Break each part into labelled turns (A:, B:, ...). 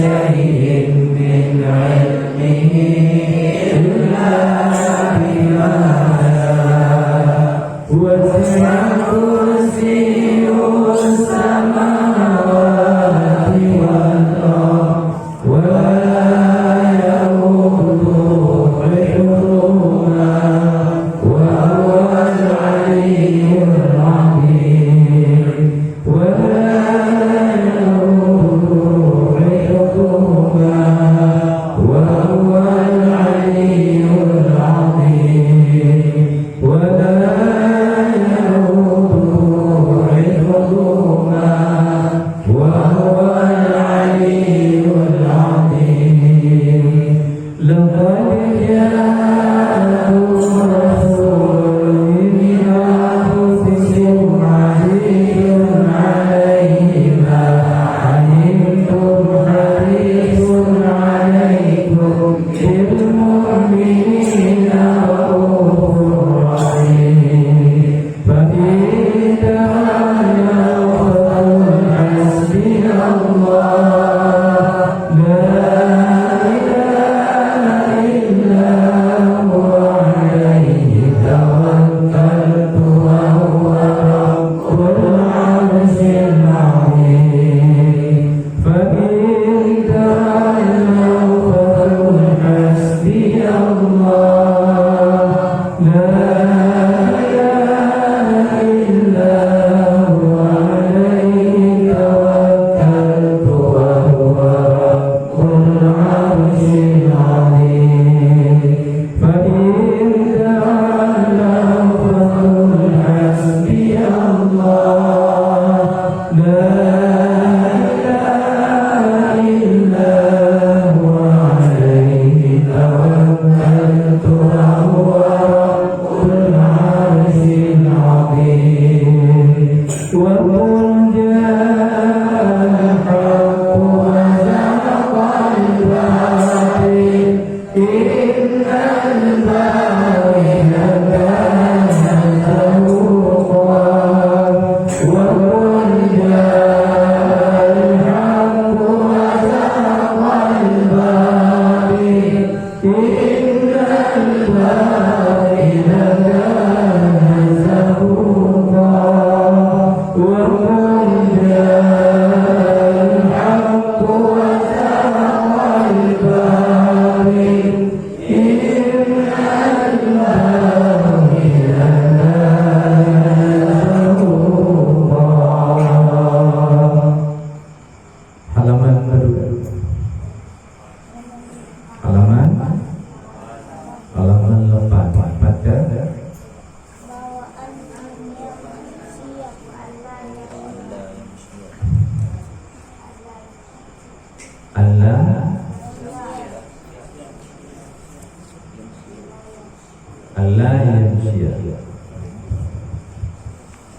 A: شيء من علمه إلا بما شاء وسع كرسيه السماوات والأرض ولا يؤوده حفظهما وهو العلي العظيم ولا يؤوده حفظهما وهو العلي العظيم ولا يؤوده حفظهما وهو العلي العظيم لقد جاءكم رسول من أنفسكم عزيز عليه ما عنتم حريص عليكم بالمؤمنين رؤوف رحيم فإن تولوا فقل حسبي الله لا إله إلا هو عليه توكلت وهو رب العرش العظيم فإن تولوا فقل حسبي الله لا إله إلا هو عليه توكلت وهو رب العرش العظيم فإن تولوا فقل حسبي الله لا إله إلا هو عليه توكلت وهو رب العرش العظيم وقل جاء الحق وزهق الباطل إن الباطل كان زهوقا وقل جاء الحق وزهق الباطل إن الباطل كان زهوقا وقل جاء الحق وزهق الباطل إن الباطل كان زهوقا. Halaman kedua. Halaman lepas baca
B: bawaan dunia manusia
A: Allah yamshiya.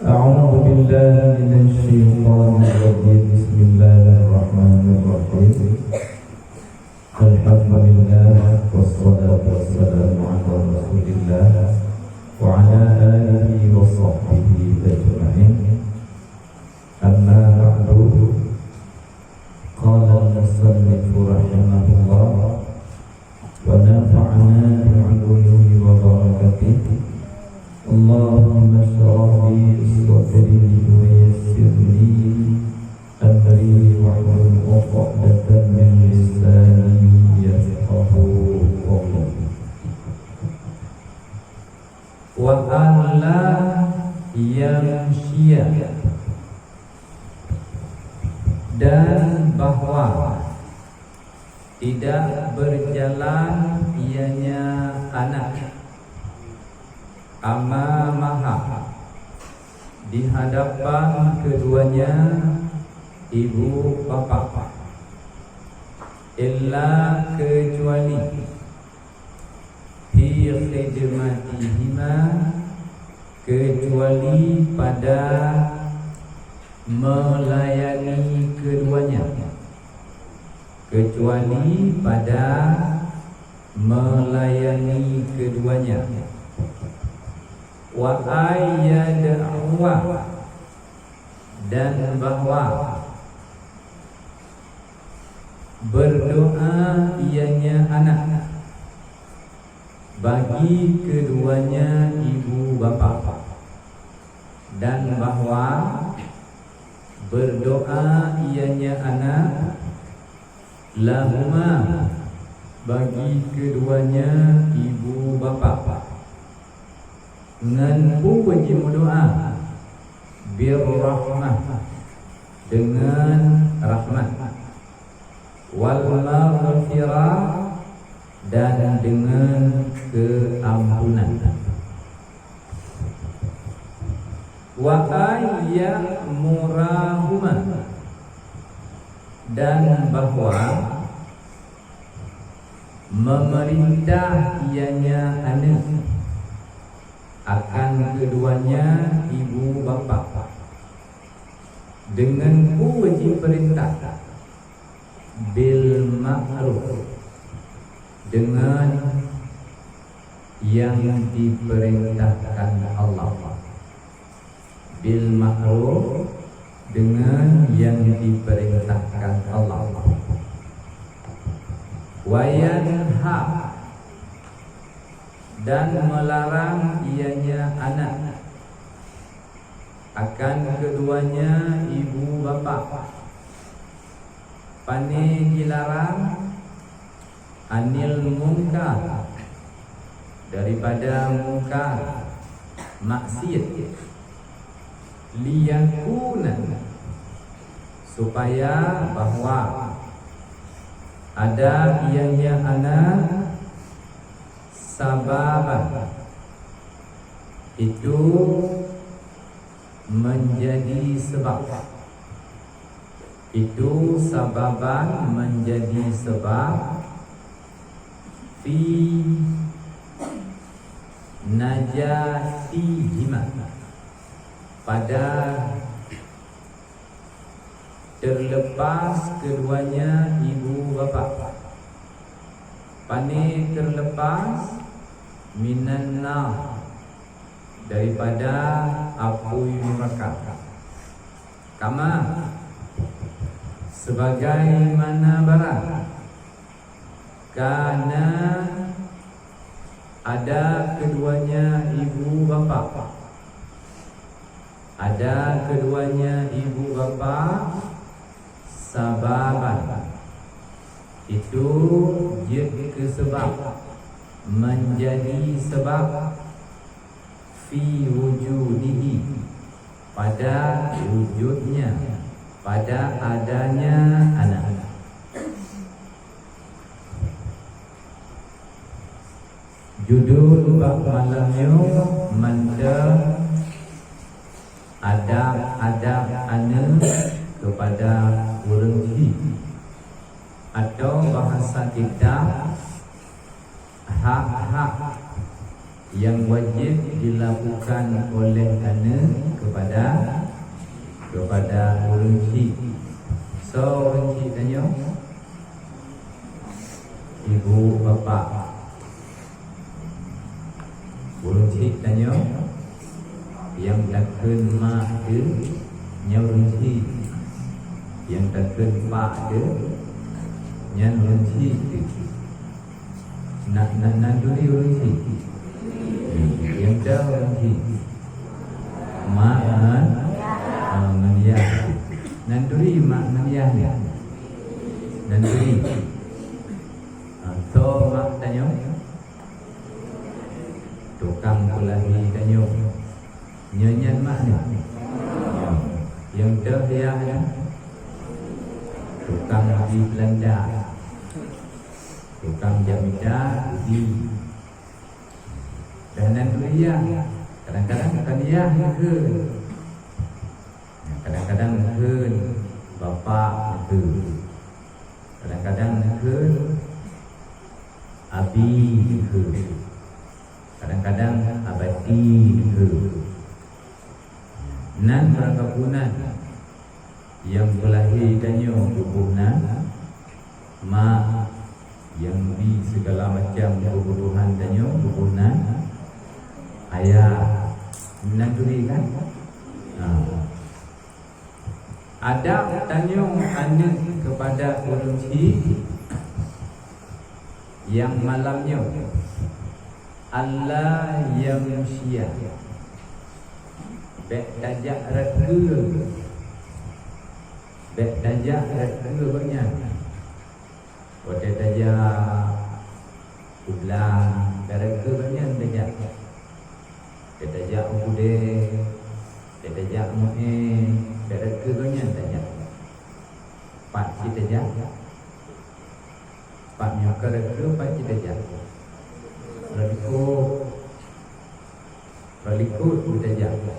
A: A'udzu billahi minasy syaithanir rajim. Bismillahirrahmanirrahim. Alhamdulillah wassalatu wassalamu ala Rasulillah wa ala alihi wa sahbihi ajma'in. Amma ba'du. Qala al-musannif rahimahullah wa nafa'ana bi'ulumihi wa barakatihi. Allahumma shrah li sadri wa yassir li amri wahlul 'uqdatan min lisani yafqahu qawli. Wa alla yamshiya, dan bahwa tidak berjalan ianya anak amamaha, di hadapan keduanya ibu bapa, illa kecuali fi khidmatihima, kecuali pada melayani keduanya, kecuali pada melayani keduanya. Wa ayyad'uwa, dan bahwa berdoa ianya anak bagi keduanya ibu bapa, dan bahwa berdoa ianya anak lahuma bagi keduanya ibu bapa ngan pun wajib doa birrahmah dengan rahmat wal maghfirah dan dengan keampunan. Wa ayyamurahuma dan bahwa memerintah ianya anak akan keduanya ibu bapa dengan wajib perintah bil ma'ruf dengan yang diperintahkan Allah, bil ma'ruf dengan yang diperintahkan Allah, wa yanha dan melarang ianya anak akan keduanya ibu bapa pane dilarang anil munkar daripada munkar maksiat liyakuna supaya bahwa ada ianya anak sababan itu menjadi sebab, itu sababan menjadi sebab fi najasihima pada terlepas keduanya ibu bapa, pane terlepas minan nar daripada api neraka, kama sebagaimana barang karena ada keduanya ibu bapa, ada keduanya ibu bapa sababan itu jadi sebab menjadi sebab fi wujudihi pada wujudnya, pada adanya anak. Judul bab malamnya manda adab anak kepada orang tua, atau bahasa kita hak-hak yang wajib dilakukan oleh anak kepada orang tua. So orang tua tanya ibu bapa, orang tua tanya yang takkan mak dia orang tua, yang takkan pak dia orang tua, nak duri orang tua, yang dah orang tua mak mendiah, nanduri mak mendiah ni, nanduri. So mak tanya, tukang kulahi tanya, nyanyian mak ni, yang dah dia tukang di Belanda, tukang jamidah di. Dan dia kadang-kadang akan dia ke, kadang-kadang ke bapa ke, kadang-kadang ke abi ke, kadang-kadang abadi ke. Nan perkampunan yang berlahir danyo tubuhna ma yang di segala macam kebutuhan danyo tubuhna ayah nanduri kan. Adam tanya anak kepada kelinci yang malamnya Allah yamshiya bek tajak reka banyak kota tajak ulang reka banyak tajak ude tajak mu'e reka banyak tajak pak kita tajak pak nyaka reka pak kita tajak Ralikut kita jaga.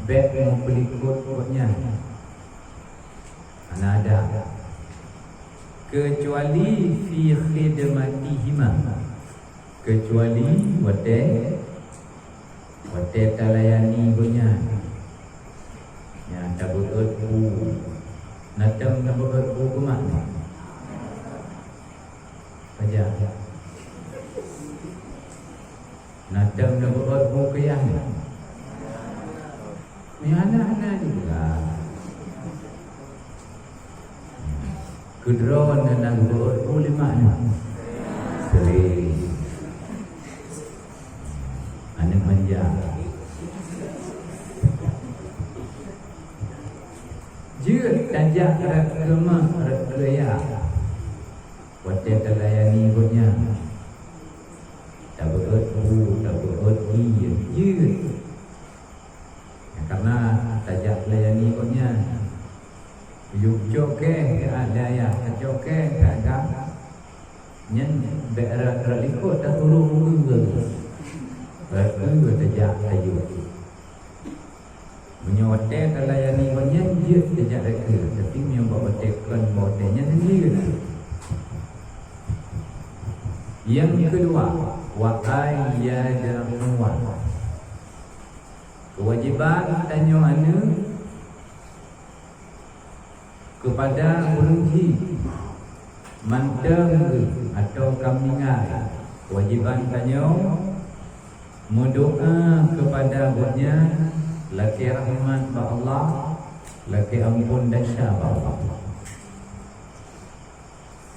A: Bek mau pelikut pokoknya. Ana ada. Kecuali fi khidmatihima. Kecuali wate talayani punya. Ya tabuut bu. Natam tabuut bu kemana? Saja. Nadam nak buat mukiyah ni anak-anak juga kudron dan buat boleh mana sering anak manja jika tajak rakema rakaya wate telayani punya tak berut iya. Karena tajak layani konya yuk joke ada ya joke ada nyen berat terlikut tak turun berat tajak tayu menyote layani konya dia tajak reka tapi yang bawa tekan modenya sendiri. Yang kedua wa ayyadamuwa kewajiban tanya anak kepada kelinci manteng atau kambingan kewajiban tanya mendoa kepada Gunya laki rahmat ba Allah laki ampun dasya ba Allah.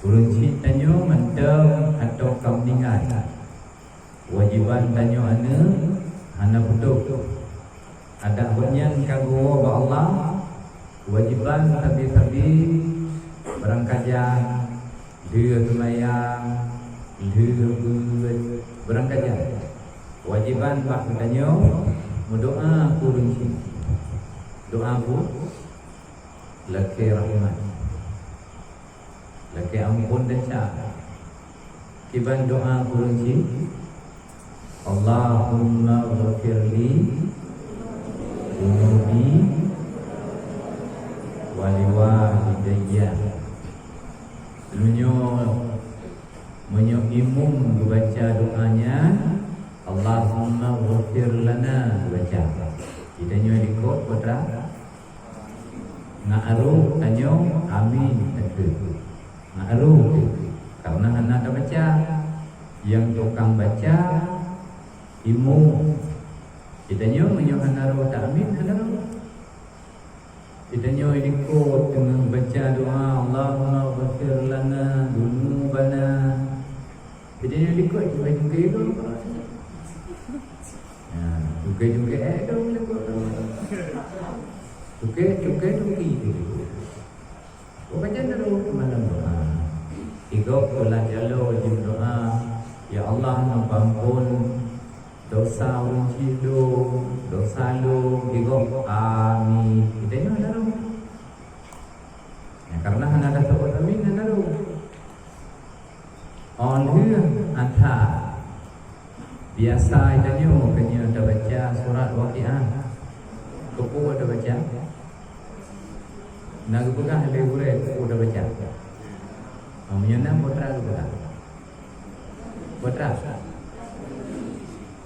A: Kelinci tanya manteng atau kambingan wajiban tanya ana betul ada bunyan kagum ba Allah wajiban tabi-tabi berangkajan dia tumayang dia berangkajan wajiban pak tanya mendoa kelinci doa bu laki rahmat laki ampun dasya kiban doa kelinci Allahumma ghafirli dunubi waliwalidayya menyo imum baca doanya Allahumma ghafir lana baca kita nyo dikot putra ngaaru tanyo amin takbir ngaaru karena anak dah baca yang tukang baca imu kita nyo hanaro ta'min hanaro kita nyo ikut dengan baca doa Allahumma ghafir lana dunubana kita nyo ikut juga itu juga itu juga baca dulu malam doa ikut pula jalo doa ya Allah ampun dosa uji dosa lu digo amin kita nyo ada ya karena hana ada sebut amin ada on anta biasa kita nyo kenya ada baca surat waqiah kupu ada baca nak pegang lebih kupu ada baca menyenang putra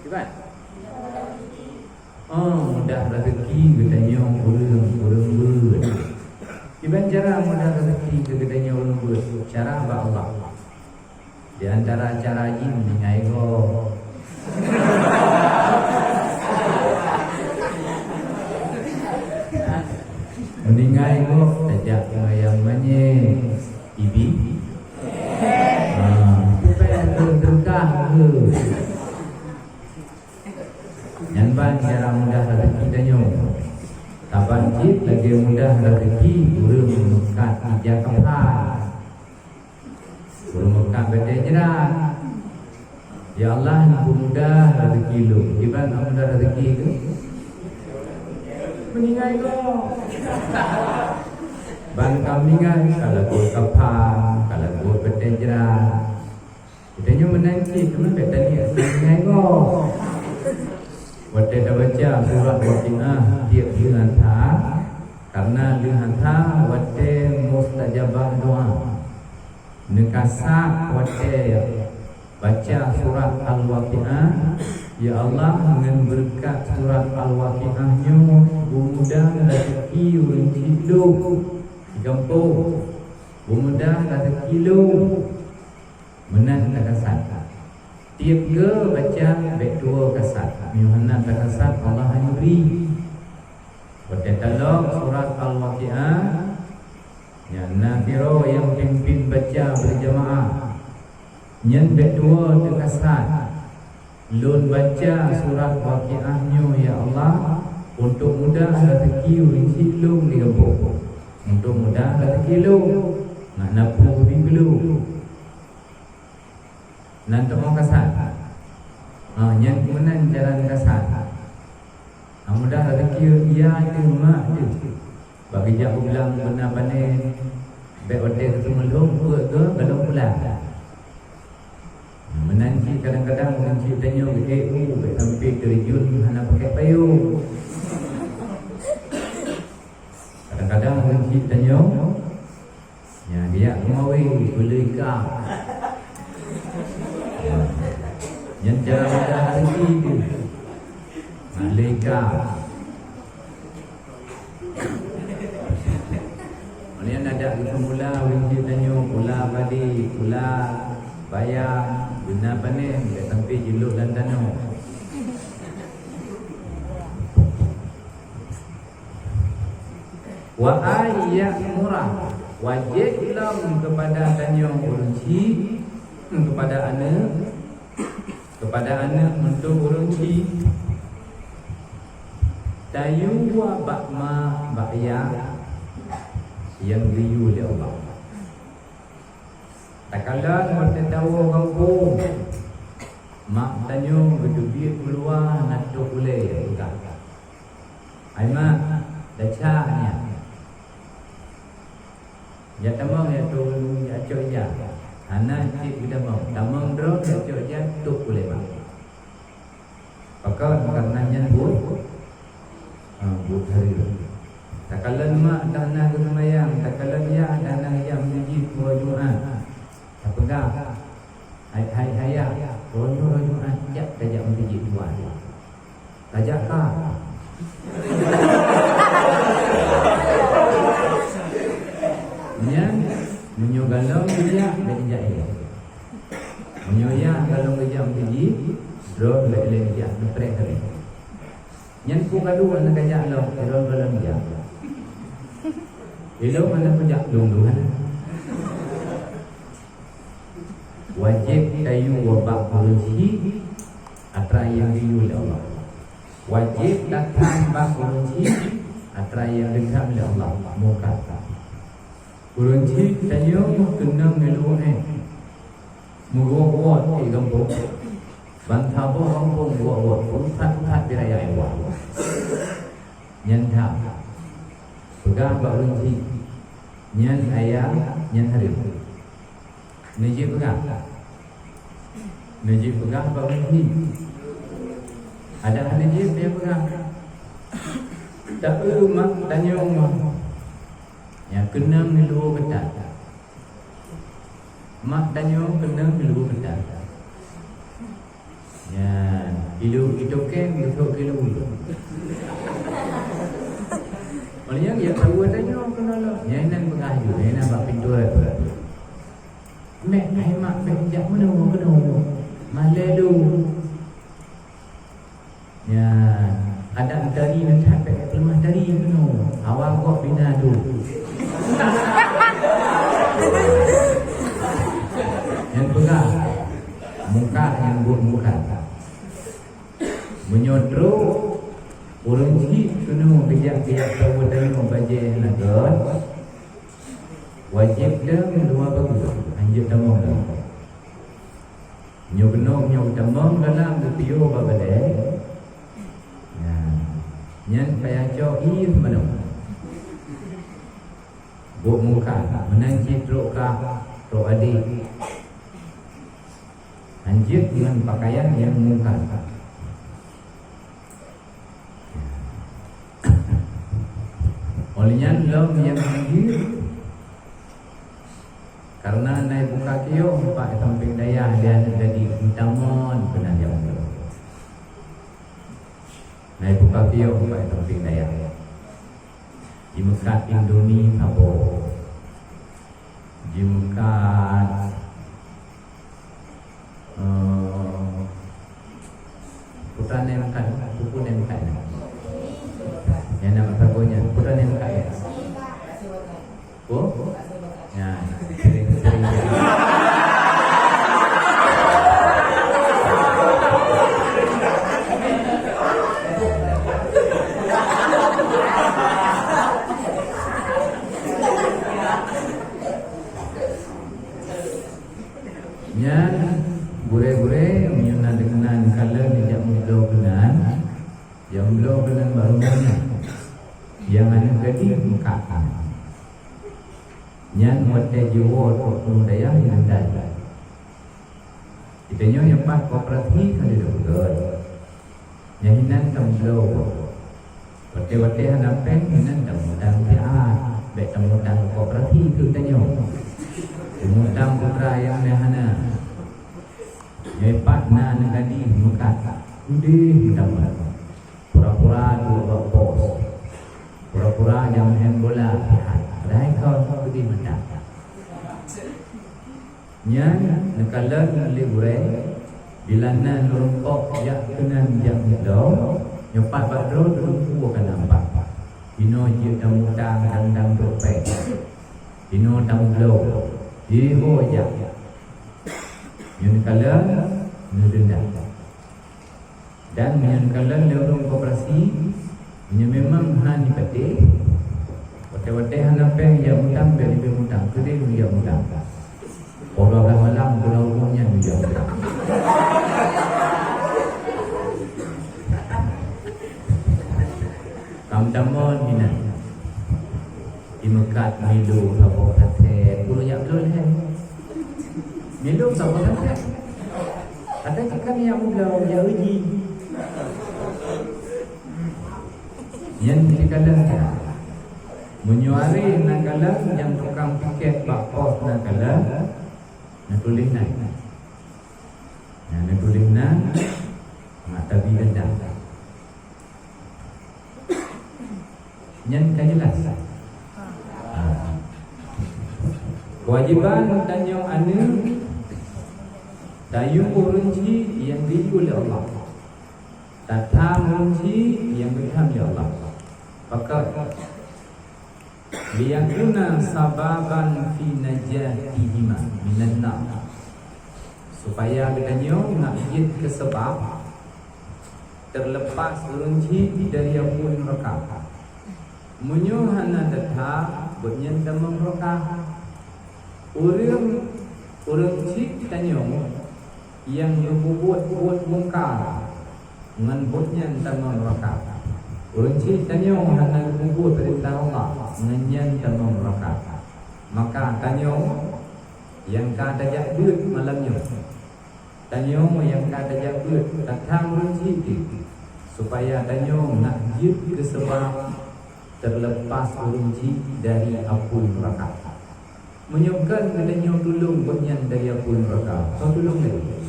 A: Iban. Mudah rezeki katanya urang-urang. Iban cara mudah rezeki katanya urang-urang. Cara ba Allah. Di antara cara ini ngaigo. Ibi supaya terkah ke Nyanban cara mudah rezeki danyo Taban jip lagi mudah rezeki Urung kat ijak kepan Urung kat bedai jerat Ya Allah nak mudah rezeki lu Iban nak mudah rezeki ke Meningai kau Ban kami kan kalau gua kepan Kalau gua bedai jerat Kita nyo menanti teman kata ni Meningai kau Waktu dah baca surah Waqi'ah tiap dengan ta karena dengan ta waktu mustajabah doa nekasa waktu baca surah Al-Waqi'ah ya Allah dengan berkat surah Al-Waqi'ah nyo mudah rezeki urang hidup di kampung mudah rezeki lu menang nekasa tiap ke baca baik dua kasat Yuhanna kasat Allah yang beri Pada dalam surat Al-Waqi'ah yang Nafiro yang pimpin baca berjamaah yang baik dua kasat Lun baca surat Waqi'ahnya ya Allah untuk mudah rezeki urinci lu di kampung untuk mudah rezeki lu nak napu binglu nanti mau kasat yang kemudian jalan kasat mudah rezeki ia ada mak dia bagi jauh bilang benar panen baik hotel ketemu lom ke belum pulang menanti kadang-kadang menanti tanya baik sampai terjun hana pakai payung kadang-kadang menanti tanya ya dia kemawi boleh kah yang cara mudah rezeki dia Malaikat Malian ada semula Winci tanyo pula badi pula bayar guna panen dia sampai jeluk dan tanah wa ayat murah wajib lam kepada tanyo urunci kepada anak untuk urunci tayu wa bakma bakya yang diu oleh Allah tak kala mesti tahu kampung mak tanyo berduit keluar nak tu boleh juga ai mak dacanya ya tamang ya tu ya coya anak cik kita mau tamang drop ya coya tu boleh mak pakal karenanya buat hari tak kala mak tanah ke semayang tak kala dia tanah yang menjadi dua Jumaat tak pegang hai ayah dua Jumaat jak tajak menjadi dua tajak kah menyogalau dia dan jaya menyoya kalau kejam menjadi drop lele dia deprek hari yang ku kadu anak kajak lo kalau dalam dia Ilo mana pejak dungduhan wajib kayu wabak polisi atra yang diu oleh Allah wajib datang bak polisi atra yang dekat oleh Allah muka polisi kayu kena melu mugo di kampung bantabo kampung buat pusat biraya ewa nyentah pegang bak polisi nyen ayah nyen hari Najib pegang bak polisi ada Najib dia pegang tak perlu mak tanya rumah yang kena milu ketat mak tanya kena milu ketat ya hidup itu kan betul kilo Maksudnya dia tahu tanya kena lah yang nan pengayu yang nan bak pintu apa mek ai mak bejak mana kena malelu ya ada dari nak pakai lemah dari kena awak kok bina tu muka yang buat muka menyodro urang ji kena bijak-bijak tahu dari membaca nagar wajib dah dua bagus anjir tamam dah nyobno nyok tamam dalam video babade nyan payah jauh ir mana buat muka menanjit rokah rok adik anjir dengan pakaian yang muka olehnya lom yang anjir karena naik buka kio pak samping daya dia jadi utamon kena dia naik buka kio pak samping daya di Mekah Indomie apa di Mekah putra nemkan buku nemkan yang nama sagonya putra nemkan ya oh ya sering-sering nya gure-gure menyunan dengan kala jam belau dengan barunya yang ada gadi muka nyan mate jiwo tu daya yang ada kita yang pak koperasi kali dokter yang hinan tamlo wate hanapen hinan tamudang dia be tamudang koperasi tu tanyo tamudang putra yang mehana yang pak na negadi muka udah tamar pura-pura dua bos pura-pura yang main bola dah kau pergi mendak nyan nakalan libure bila nan rumpok jak kenan jam do nyopat badro rumpu kan nampak ino je tamutang dang rope ino tamlo ho jak nyan kalan nudenda dan nyan kalan lorong koperasi nya memang hani pete wate hanape yang mutang beri mutang kede dia mutang orang malam pulau-pulaunya dia mutang kam-tamon mina di Mekah milu sabo kate puluh yak belum milu sabo kate ada kan yang muda yang uji yang dikatakan menyuari nakalah yang tukang piket bakpos nakalah nak tulis naik nak tulis naik mata bidang yang kan jelas kewajiban tanya anu dayung urunci yang diberi oleh Allah tata urunci yang diberi oleh Allah Fakat liyakuna sababan fi najatihima minan nar supaya katanya nak jid ke sebab terlepas runci dari ampun neraka menyuhana tetap bunyan damang neraka urang cik tanya yang buat mungkar ngan bunyan damang neraka Urunci tanya hana kubur perintah Allah mengenyan tamam neraka. Maka tanya yang kata jakut malamnya. Tanya yang kata jakut datang urunci supaya tanya nak jid ke sebab terlepas urunci dari api neraka. Menyebutkan katanya tolong bunyan dari api neraka. Kau tolong lagi.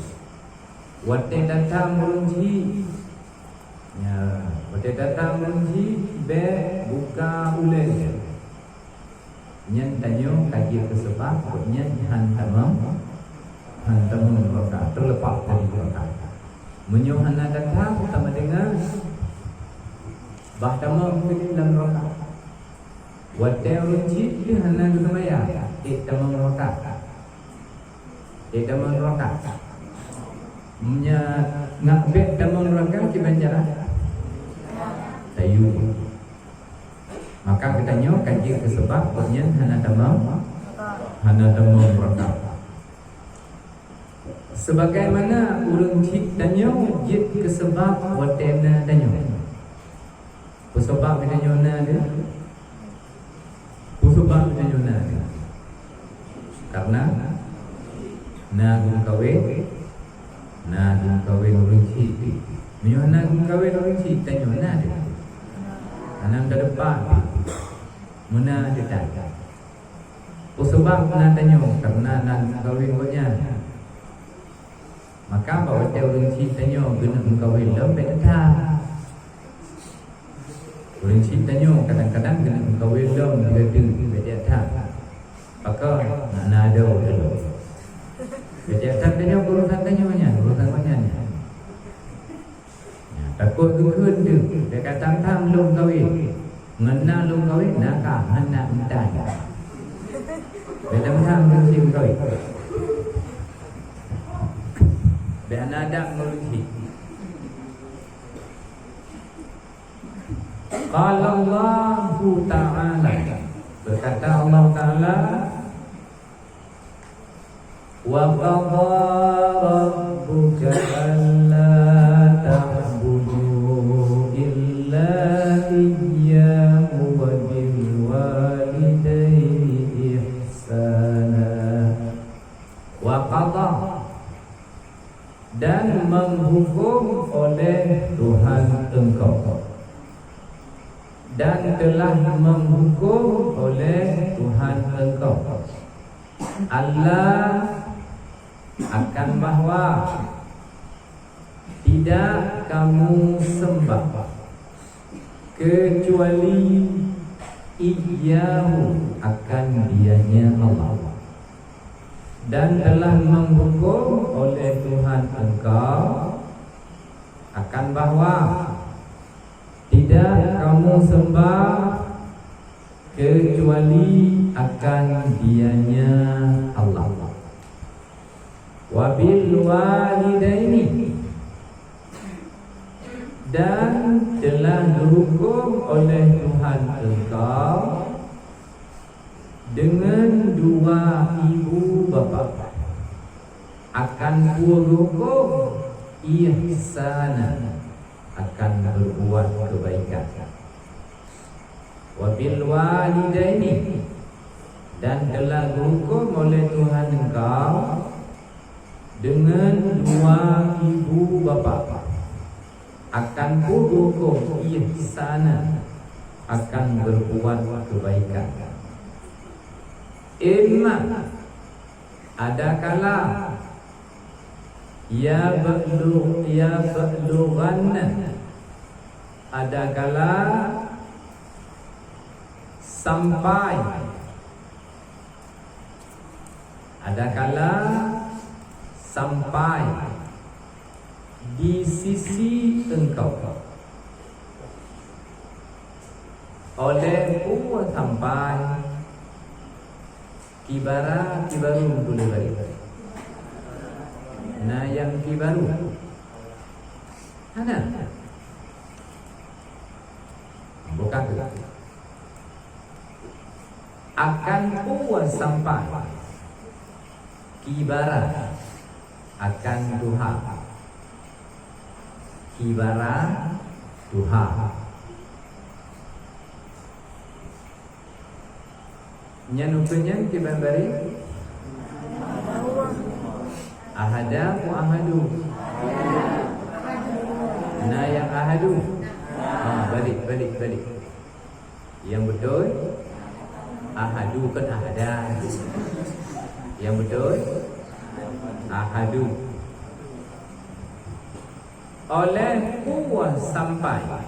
A: Wate datang urunci ya, pada datang menji be buka ulen. Nyan tanyo kaji kesebab nyan hantamam neraka terlepas dari neraka. Menyuhana datang sama dengan bahtamam ke dalam neraka. Wate menji di hana kesemaya tamam neraka. Tamam neraka. nya ngabek damang neraka kibanjara tayu. Maka katanya kaji kesebab punya hana damang neraka. Sebagaimana urang ciptanya jid kesebab watena tanya. Sebab kita nyona dia. Sebab kita nyona dia. Karena nagung kawin urang cipta. Nyona nagung kawin urang cipta nyona dia. Anam ke depan. Muna dia tak. Sebab nak tanya karena nagung kawin punya. Maka bahawa dia orang ciptanya guna kawin lebih dah. Orang ciptanya kadang-kadang guna kawin lebih dah. Maka nak ada dulu. Beda dah tanya urusan tanya banyak. Takut dukun tu. Dia kata tam belum kawin. Ngena belum kawin nakah hendak mentai. Beda macam belum kawin. Dan ada meluhi. Qala Allah Ta'ala, berkata Allah Ta'ala, wa qadha rabbuka alla ta'budu illa iyyahu wa bil walidayni ihsana. Wa qadha, dan menghukum oleh Tuhan engkau, dan telah menghukum oleh Tuhan engkau, Allah akan bahawa tidak kamu sembah kecuali Iyyahu, akan dianya Allah, dan telah menghukum oleh Tuhan engkau akan bahawa tidak kamu sembah kecuali akan dianya Allah. Wabil walidaini, dan telah dihukum oleh Tuhan engkau dengan dua ibu bapa akan berhukum ihsana, akan berbuat kebaikan. Wabil walidaini, dan telah dihukum oleh Tuhan engkau dengan dua ibu bapa akan berhukum ihsana, akan berbuat kebaikan. Imma, ada kala ya baglughanna, ada kala sampai, ada kala sampai di sisi engkau, oleh sampai kibaru boleh balik. Nah yang kibaru ada bukan akan puas sampai kibara akan duha, kibara duha. Nyanukenyang kibambari ahada ku ahadu. Nah yang ahadu, balik. Yang betul ahadu, kan ahada. Yang betul ahadu. Oleh puas sampai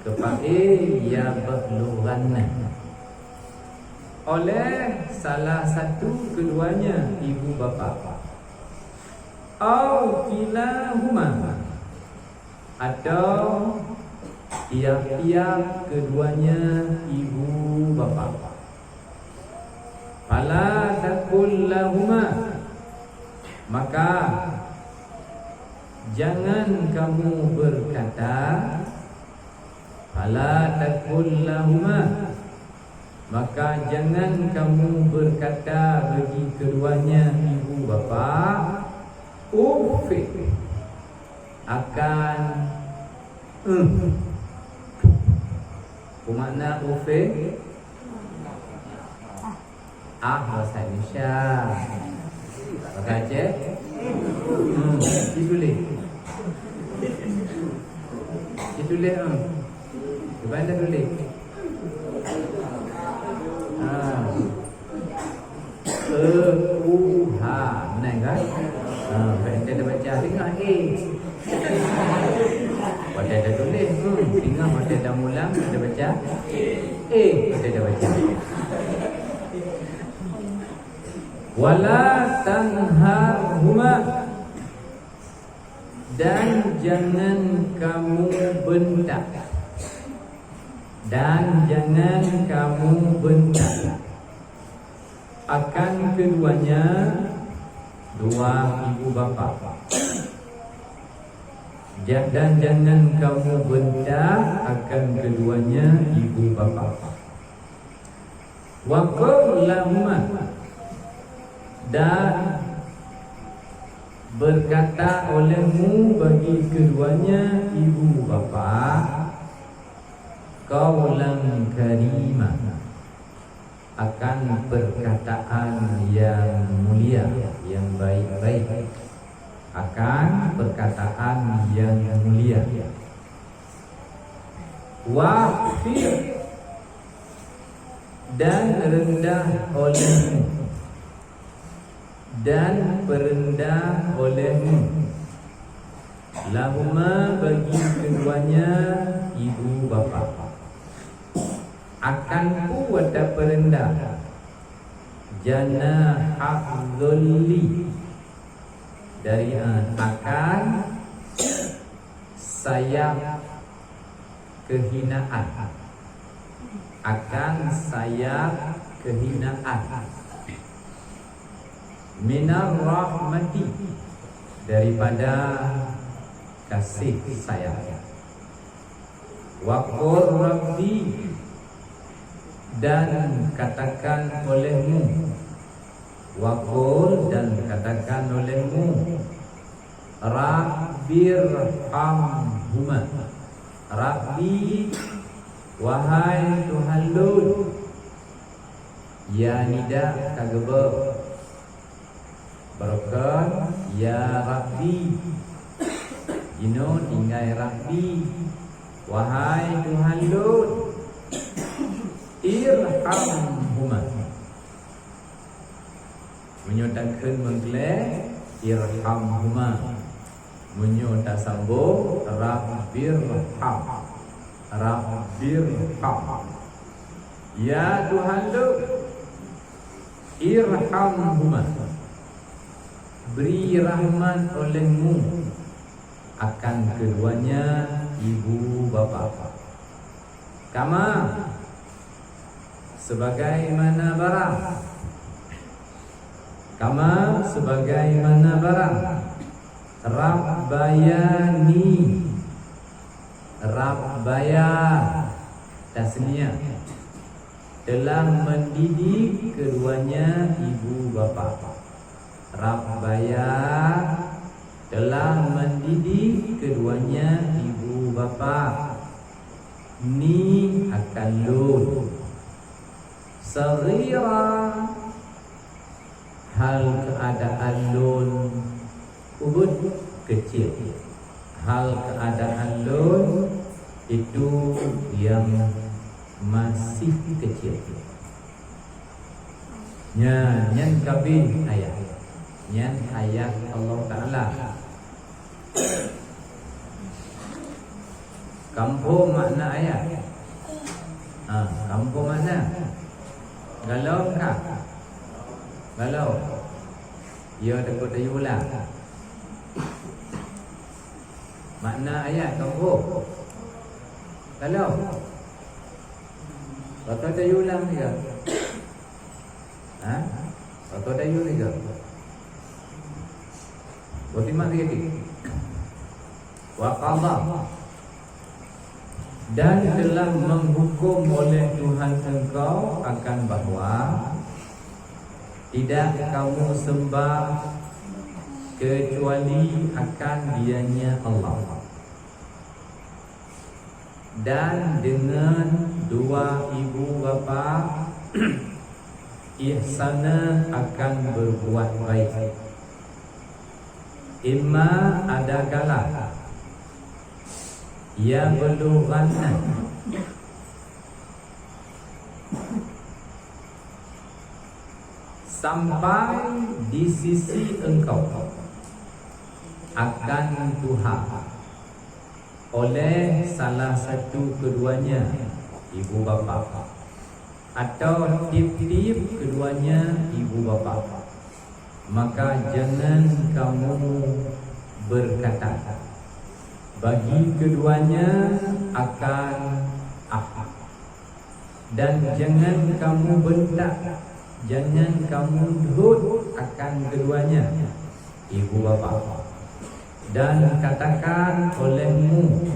A: kepada ya baglughanna, oleh salah satu keduanya ibu bapa, au kilahuma, atau tiap-tiap keduanya ibu bapa. Fala takul lahuma, maka jangan kamu berkata, fala taqul lahuma, maka jangan kamu berkata bagi keduanya ibu bapa, uffik, akan makna uffik bahasa Indonesia, bahasa Aceh ditulis Bagaimana tulis? Benar kan? Kita dah baca tengah pada dah tulis, tengah pada dah mulang, dah baca pada dah baca. Wala tanharhuma, dan jangan kamu bentak, dan jangan kamu bentak akan keduanya dua ibu bapa, dan jangan kamu bentak akan keduanya ibu bapa. Wa qul lahuma, dan berkata olehmu bagi keduanya ibu bapa, qaulan karima, akan perkataan yang mulia, yang baik-baik, akan perkataan yang mulia. Waqfir, dan rendah olehmu, dan perendah olehmu, lahuma, bagi keduanya ibu bapa, akan buat perendah, janah dzulli, dari akan sayap kehinaan, akan sayap kehinaan, minar rahmati, daripada kasih sayang. Wa qur rabbi, dan katakan olehmu, wa qul, dan katakan olehmu, rabbirhamhuma, rabbi, wahai Tuhanlu, ya nida kageba Barokan, ya Rabbi, Jino tinggal Rabbi, wahai Tuhan Lut, irhamhuma, menyatakan menggelar irhamhuma, menyatakan sambung Rabbirham, Rabbirham, ya Tuhan Lut, irhamhuma, beri rahmat olehmu akan keduanya ibu bapa, kama, sebagaimana barang, kama, sebagaimana barang, rabbayani, rabbaya tasniyah, telah mendidik keduanya ibu bapa. Rabbaya, telah mendidik keduanya ibu bapa, ni akan lun, saghira, hal keadaan lun ubud kecil, hal keadaan lun itu yang masih kecil. Nyan kabin ayat, nyan ayat Allah Ta'ala. Kampung makna ayat, kampung makna galau kah? Galau, ia takut dia ulang. Makna ayat kampung galau, atau dia ulang juga. Atau dia ulang juga. Bertimak sikit. wa qadha, dan telah menghukum oleh Tuhan engkau akan bahawa tidak kamu sembah kecuali akan dianya Allah, dan dengan dua ibu bapa ihsana akan berbuat baik. Imma ada kala ya belughanna, sampai di sisi engkau akan Tuhan oleh salah satu keduanya, ibu bapa, atau tip-tip keduanya ibu bapa, maka jangan kamu berkata bagi keduanya akan ahad, dan jangan kamu bentak, jangan kamu dud akan keduanya ibu bapa, dan katakan olehmu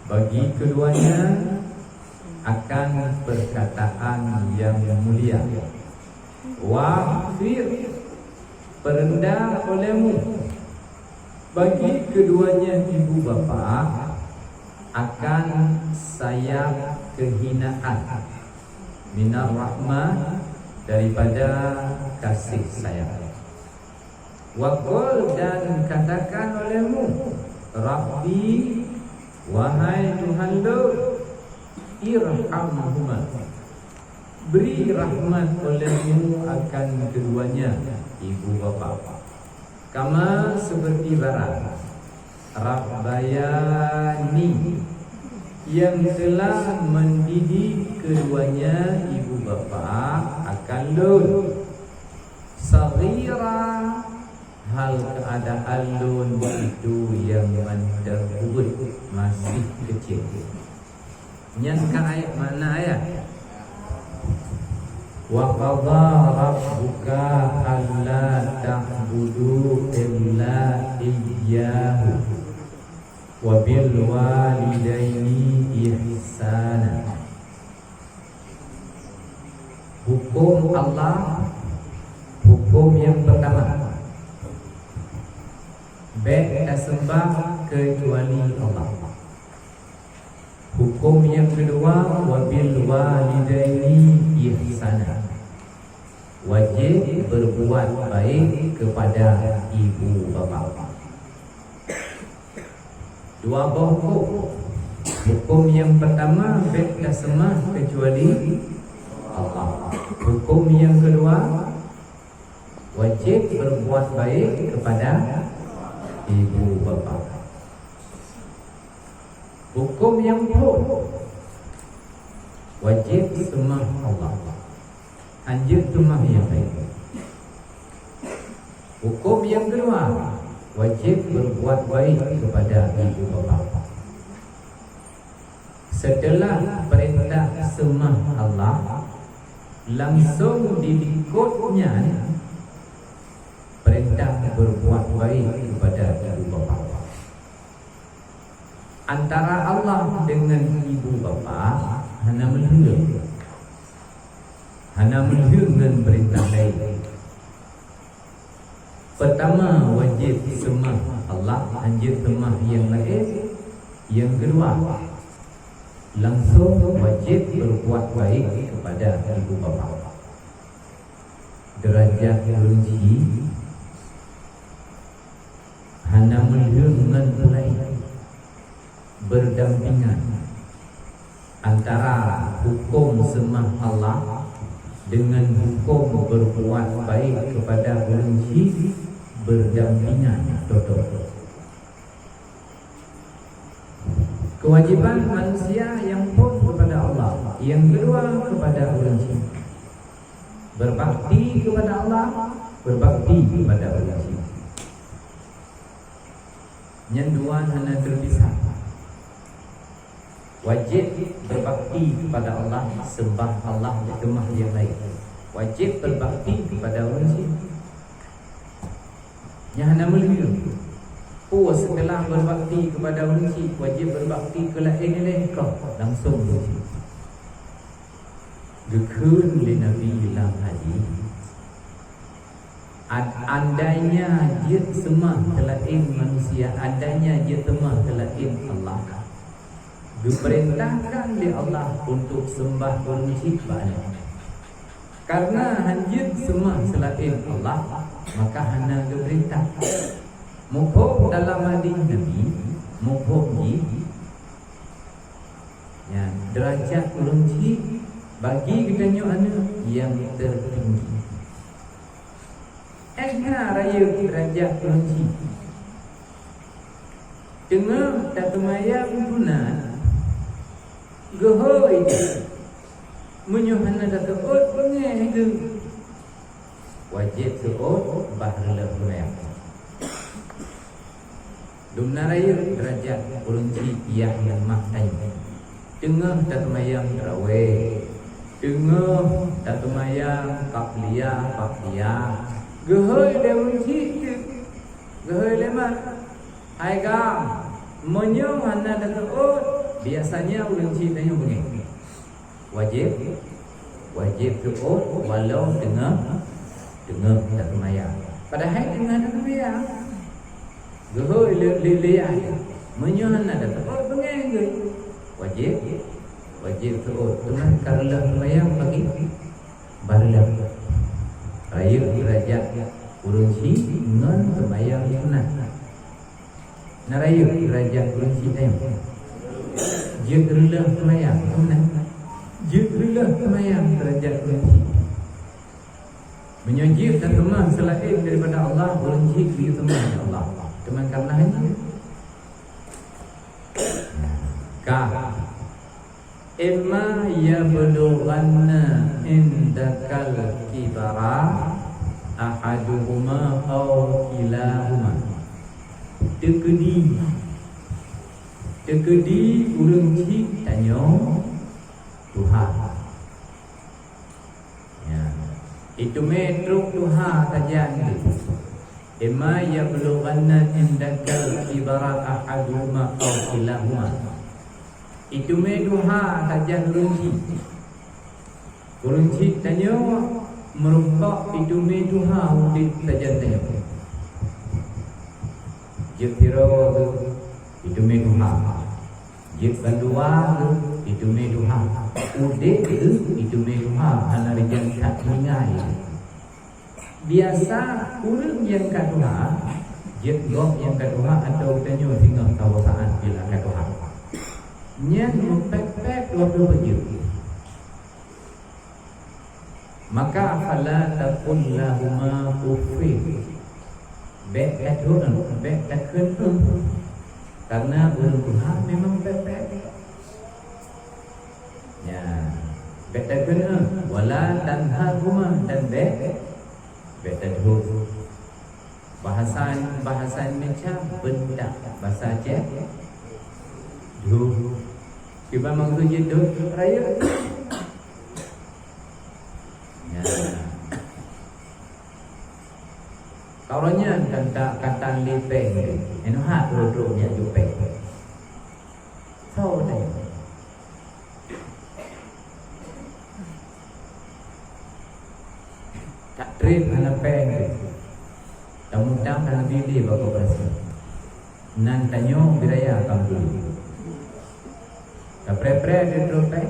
A: bagi keduanya akan perkataan yang mulia. Wa'fir, perendah olehmu bagi keduanya ibu bapa akan sayap kehinaan, minar rahmah, daripada kasih sayang. Waqul, dan katakan olehmu, Rabbi, wahai Tuhanku, irhamhuma, beri rahmat olehmu akan keduanya ibu bapa, kama seperti barang Rabbayani, yang telah mendidik keduanya ibu bapa akan lun saghira, hal keadaan lun itu yang mendahului, masih kecil. Nyangka ayat mana ayat? Wa qadha rabbuka alla ta'budu illa iyyahu wa bil walidaini ihsana. Hukum Allah, hukum yang pertama, tak sembah kecuali Allah. Hukum yang kedua, wabil walidaini ihsana, wajib berbuat baik kepada ibu bapa. Dua hukum. Hukum yang pertama, tak sembah kecuali Allah. Hukum yang kedua, wajib berbuat baik kepada ibu bapa. Hukum yang kedua, wajib sembah Allah, anjur sembah yang baik. Hukum yang kedua, wajib berbuat baik kepada ibu bapa. Setelah perintah sembah Allah, langsung diikutnya perintah berbuat baik kepada ibu bapa. Antara Allah dengan ibu bapa hanya melindungi, dengan perintah lain. Pertama, wajib sembah Allah, anjur sembah yang lain. Yang kedua, langsung wajib berbuat baik kepada ibu bapa. Derajat rinci hanya dengan lain, berdampingan antara hukum sembah Allah dengan hukum berbuat baik kepada rinci, berdampingan total. Kewajiban manusia yang pun kepada Allah, yang kedua kepada rinci, berbakti kepada Allah, berbakti kepada rinci. Yang dua hanya terpisah. Wajib berbakti kepada Allah, sembah Allah, sembah yang lain. Wajib berbakti kepada rinci. Yang hanya melindungi, puas setelah berbakti kepada orang cik, wajib berbakti ke lain ni kau langsung cik. Gekun li Nabi Ilam Haji. Andainya dia semua kelain manusia, andainya dia semua kelain Allah, diperintahkan oleh Allah untuk sembah orang cik banyak. Karena hanya semua selain Allah, maka hanya diperintah mukhok dalam hadis Nabi, mukhok ni ya, derajat orang cik bagi kita anak yang tertinggi. Engah raya derajat orang cik tengah tak temayang guna gehoi menyuhana dah teot pengeh ke wajib teot bahla kuliah dumna raya derajat orang cik yang maktai tengah tak temayang tarawih, tengah tak temayang qabliyah gehoi orang cik gehoi lemah hai kam menyuhana dah teot biasanya orang cik tanya begini wajib teot walau dengar tak temayang. Padahal dengar tak temayang gehoi liliah menyuhana dah teot bengai ke wajib teot dengan karena temayang bagi barlah raya derajat urun si dengan temayang sunat naraya derajat urun si tayang dia kerana temayang sunat jadilah temayang derajat kunci menyajib dan teman selain daripada Allah berhenti di teman Allah teman karena hanya ka imma yablughanna indakal kibara ahaduhuma aw kilahuma tekedi urang cik tanya Tuhan ya. Itu metro Tuhan kajian itu imma yablughanna indakal kibara ahaduma aw kilahuma itu Tuhan kajian runci tanya merupak itu Tuhan di kajian tanya jekira itu Tuhan jek bandua itu Tuhan udik itu Tuhan anak yang tak mengai biasa urang yang kedua jek gok yang kedua atau tanya tinggal kawasan bila kedua nyen mempek-pek waktu baju maka fala taqul lahuma uffin bek takun karena urang Tuhan memang pepek ya bek takun wala tanhahuma dan bek takun bahasa macam benda bahasa Aceh du kita maksudnya du raya ya kaunya kata lipeng eno hak rodronya jupeng tahu dah tak train anak peng tamu-tamu dalam bilik bapa berasa nan tanyo biraya kamu tak pre-pre dia tropeng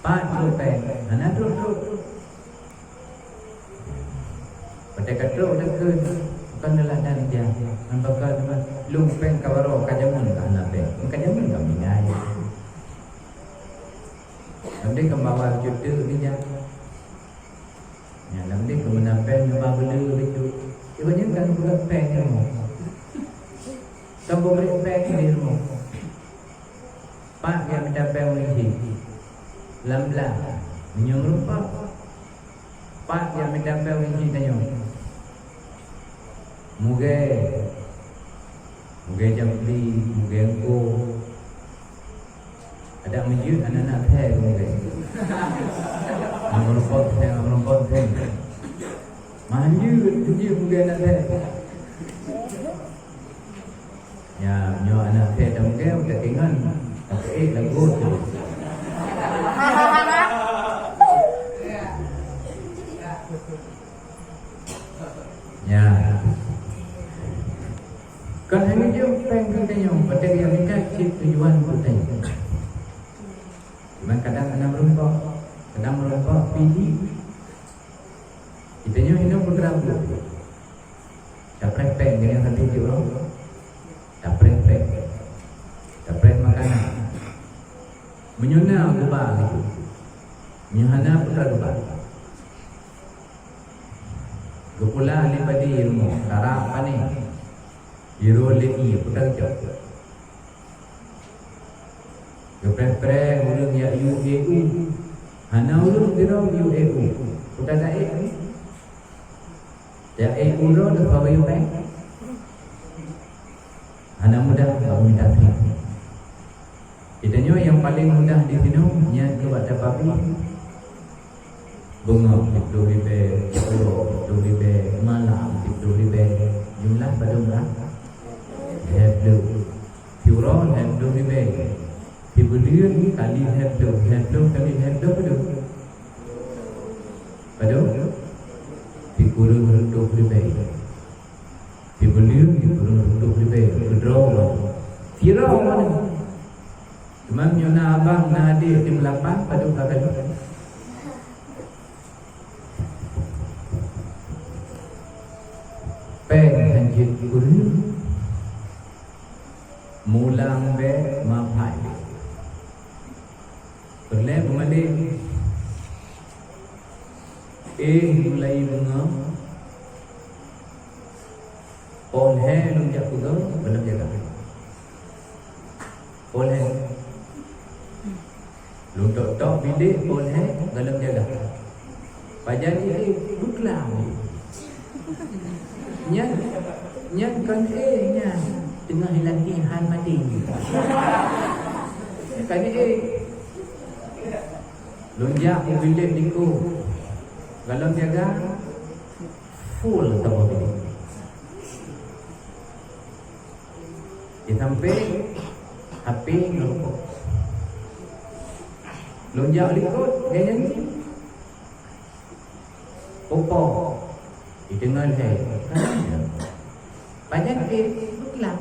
A: pak tropeng anak tropeng pada kata dah ke bukan dalam dan dia nampakkan lumpeng kawaro kajamun kana pe kajamun kami ngai nanti kembawa juta dia ya nanti kemenapen nyumbang bela itu ibunya kan buat peng rumah tambah beli peng di rumah pak yang mendapat uji lamlah menyuruh pak yang mendapat uji tanya Muge jambi, muge engko. Ada masjid anak-anak teh muge. Merompot teh. Manjut muge anak teh. Ya, nyo anak saya dah mungkin udah kengan. Lagu tu. Ya. Kan hanya dia peng katanya, pada yang dekat tujuan katanya. Cuma kadang merompak pilih. Kita nyo hidup bergerak dulu. Tak peng dengan hati dia orang. Tak peng. Tak peng makanan. Menyuna gebal itu. Menyuhana putra gebal. Gepula ni padi ilmu. Karang pani. Iro leki putra jauh. Gepreng-preng ulung ya UAU. Hana ulung dirau UAU. Putra daik. Ya ulung dah bawa UAU. Hana mudah bawa minta terima. Itanya yang paling mudah di sini niat kepada babi. Bunga 10,000, 10,000 malam 10,000 jumlah pada berapa? Hebdo. Fiuron hebdo 10,000. Fibulian kali hebdo kali hebdo pada Fikurun 20,000. Fibulian 20,000. Draw. Fiuron mana? Cuma nyona abang na adik tim 8 pada kakak. Peng hanjit guru mulang be mapai. Perle balik mulai bunga oleh lunjak kuda belum jaga. Oleh Luntok-tok bilik boleh dalam jaga. Pajan ni buklam. Nyan kan nya tengah latihan mati. Kan lonjak bilik diku. Dalam jaga full tahu bilik. Sampai HP ngerokok. Lonjak likut gaya ni. Popo di tengah hai. Banyak buklam.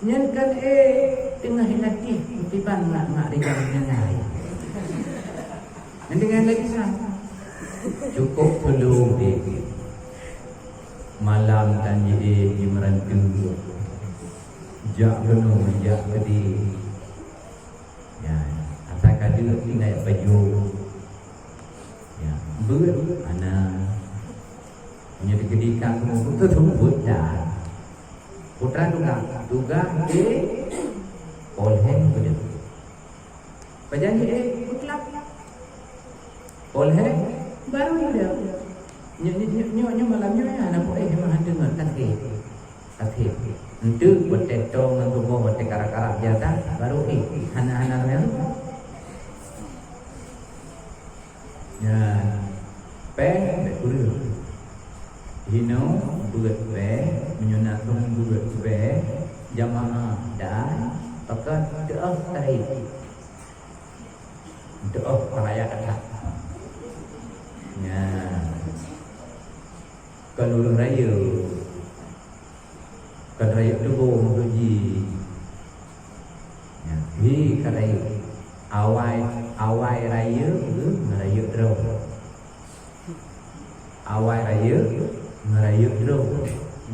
A: Nyan kan tengah hati tiban mak ringan dengar. Dengan lagi sama. Cukup perlu malam dan jadi merantu. Jak penuh, jak pedih. Ya, asalkan dia tinggal baju. Ya, ber anak. Punya digedikan semua tu tumbut dah. Putra duga oleh begitu. Pajan putlap. Oleh baru dia. Nyo malamnya anak boleh memang dengar takik. Itu bertetong dengan tubuh bertekar-karak jatah baru hana-hana yang ya pen berkurang hino buat menyunatkan buat jamaah dan pakat doa tarik doa perayaan ya kalau raya kan raya tubuh menguji ya hi kan raya awai raya raya draw awai raya raya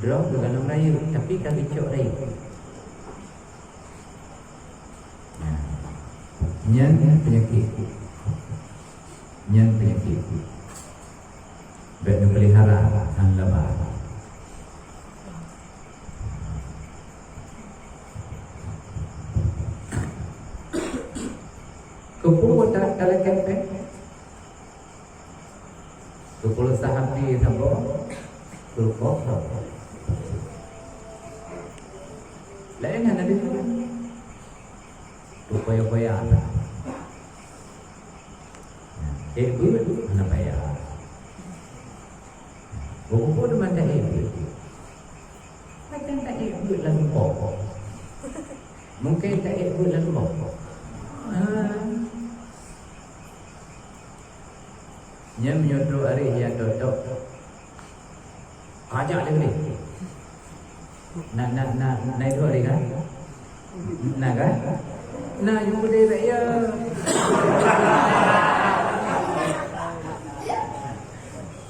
A: draw dalam raya tapi kan dicok raya ya nyan penyakit baik pelihara dan lebar. Kepuluh tak kalau kempen, kepuluh sahabat sabo, kepuluh lain ada di sana. Upaya-upaya apa? Ibu mana bayar? Buku tu mana ibu? Macam tak ibu. ikut lembok. Mungkin tak ikut lembok. Nya menyodok hari yang dodok. Ajak dia ni. Nak naik dua hari kan? Nak kan? Nak jumpa dia tak ya?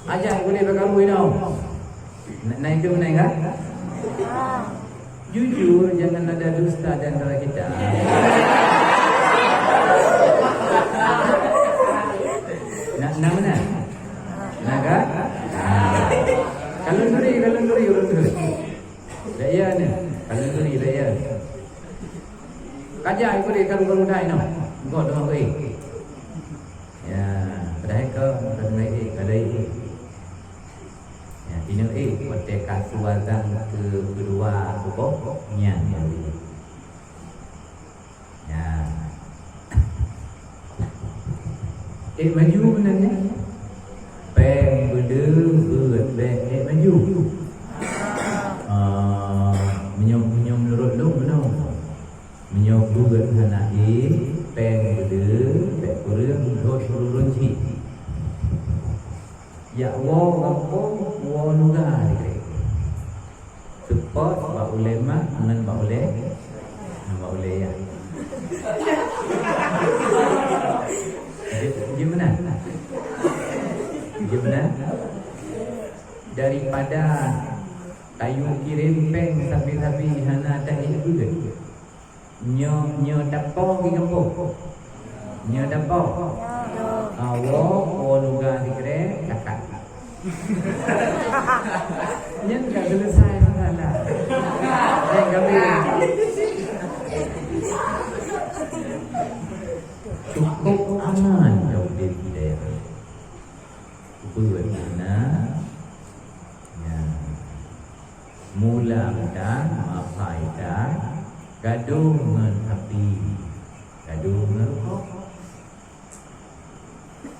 A: Ajak boleh berkahwin tau. Naik tu naik kan? Jujur jangan ada dusta di antara kita. Nak mana? Nak kan? Kalau nuri orang tu. Daya ni, kalau nuri daya. Kajak aku dia kalau dah no. God doa aku. Ya, padahal kau naik ada ini. Ya, ini kote kasuatan kedua pokoknya. Ya. Maju benarnya. Peng berdua berat maju. Menyom nurut dong benar. Menyom buat anak peng berdua pek kurang dos runci. Ya Allah kampung wanuga ni. Support ba ulema dengan ba uleh ya. Gimana? Daripada kayu kirim peng sapi-sapi hana tak juga. Nyo dapo di kampung. Nyo dapo. Awak luga dikere kakak. Nyo tak selesai masalah. Kami cukup aman jauh dari hidayah. Buat mana? Ya. Mula dan apa itu? Gaduh dengan api, gaduh dengan rokok.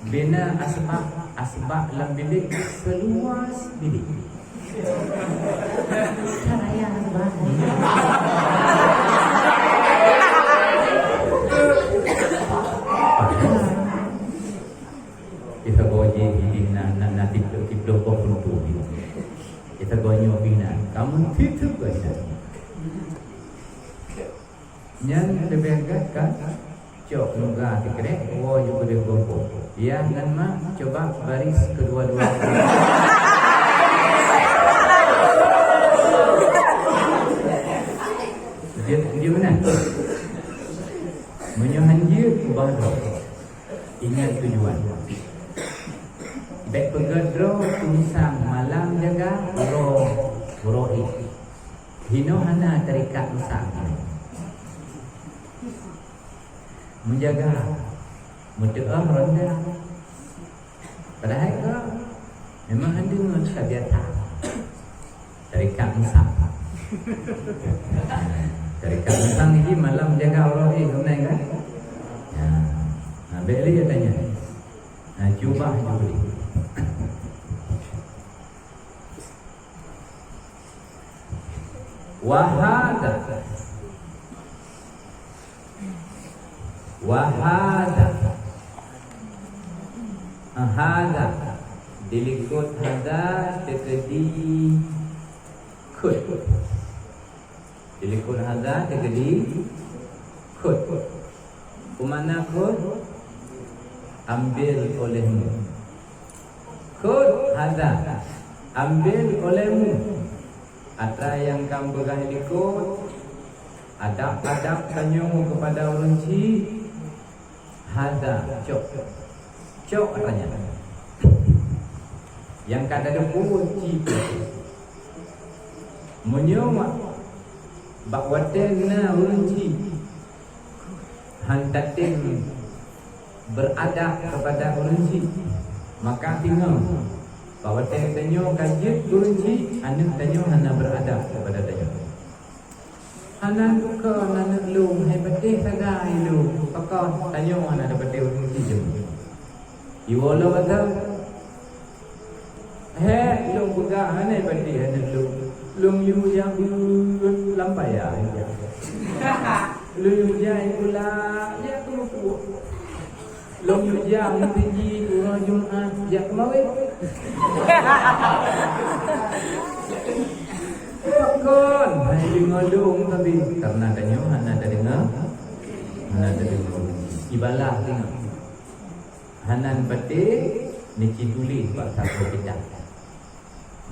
A: Bina asbab dalam bilik seluas bilik. Saya asbab. Kita goje bina nak tipe kau perlu bina. Kita goje bina. Kamu tipe bina. Yang lebih kan? Cok nuga dikerek. Oh juga dia gompo. Ya dengan mak coba baris kedua-dua. Dia mana? Menyohanjir bahagia. Ingat tujuan. Baik pegadro tumisang malam jaga uroi. Hino hana terikat usang. Menjaga mendoa rendah. Padahal kau memang ada manusia biasa. Terikat usang. Terikat usang ni malam jaga uroi tunai kan? Ya. Nah, beli dia tanya. Nah, cuba beli. Wahada Ahada dilikut hada tekedi kut. Dilikut hada tekedi kut. Kumana kut? Ambil olehmu. Kut hada ambil olehmu. Ada yang kamu pegang ikut. Adab-adab tanyamu kepada orang ci. Hada cok katanya. Yang kata ada kunci menyewa bak waten na orang ci. Hantatin beradab kepada orang ci. Maka tinggal bahawa tanya kajian kunci anak tanya hana beradab kepada tanya. Hana duka hana lung hai patih sagai lu. Pakau tanya hana ada patih kunci je. Iwala kata he lung buka hana patih hana lung. lung yu yang lampai ya. Lung yu jai pula ya tu. Lung yu jam tinggi orang Jumaat ya kemawin. Kon, hai dengar dong tapi karena tanya hana ada dengar ibalah tengok. Hanan pete niki tulis bahasa kita.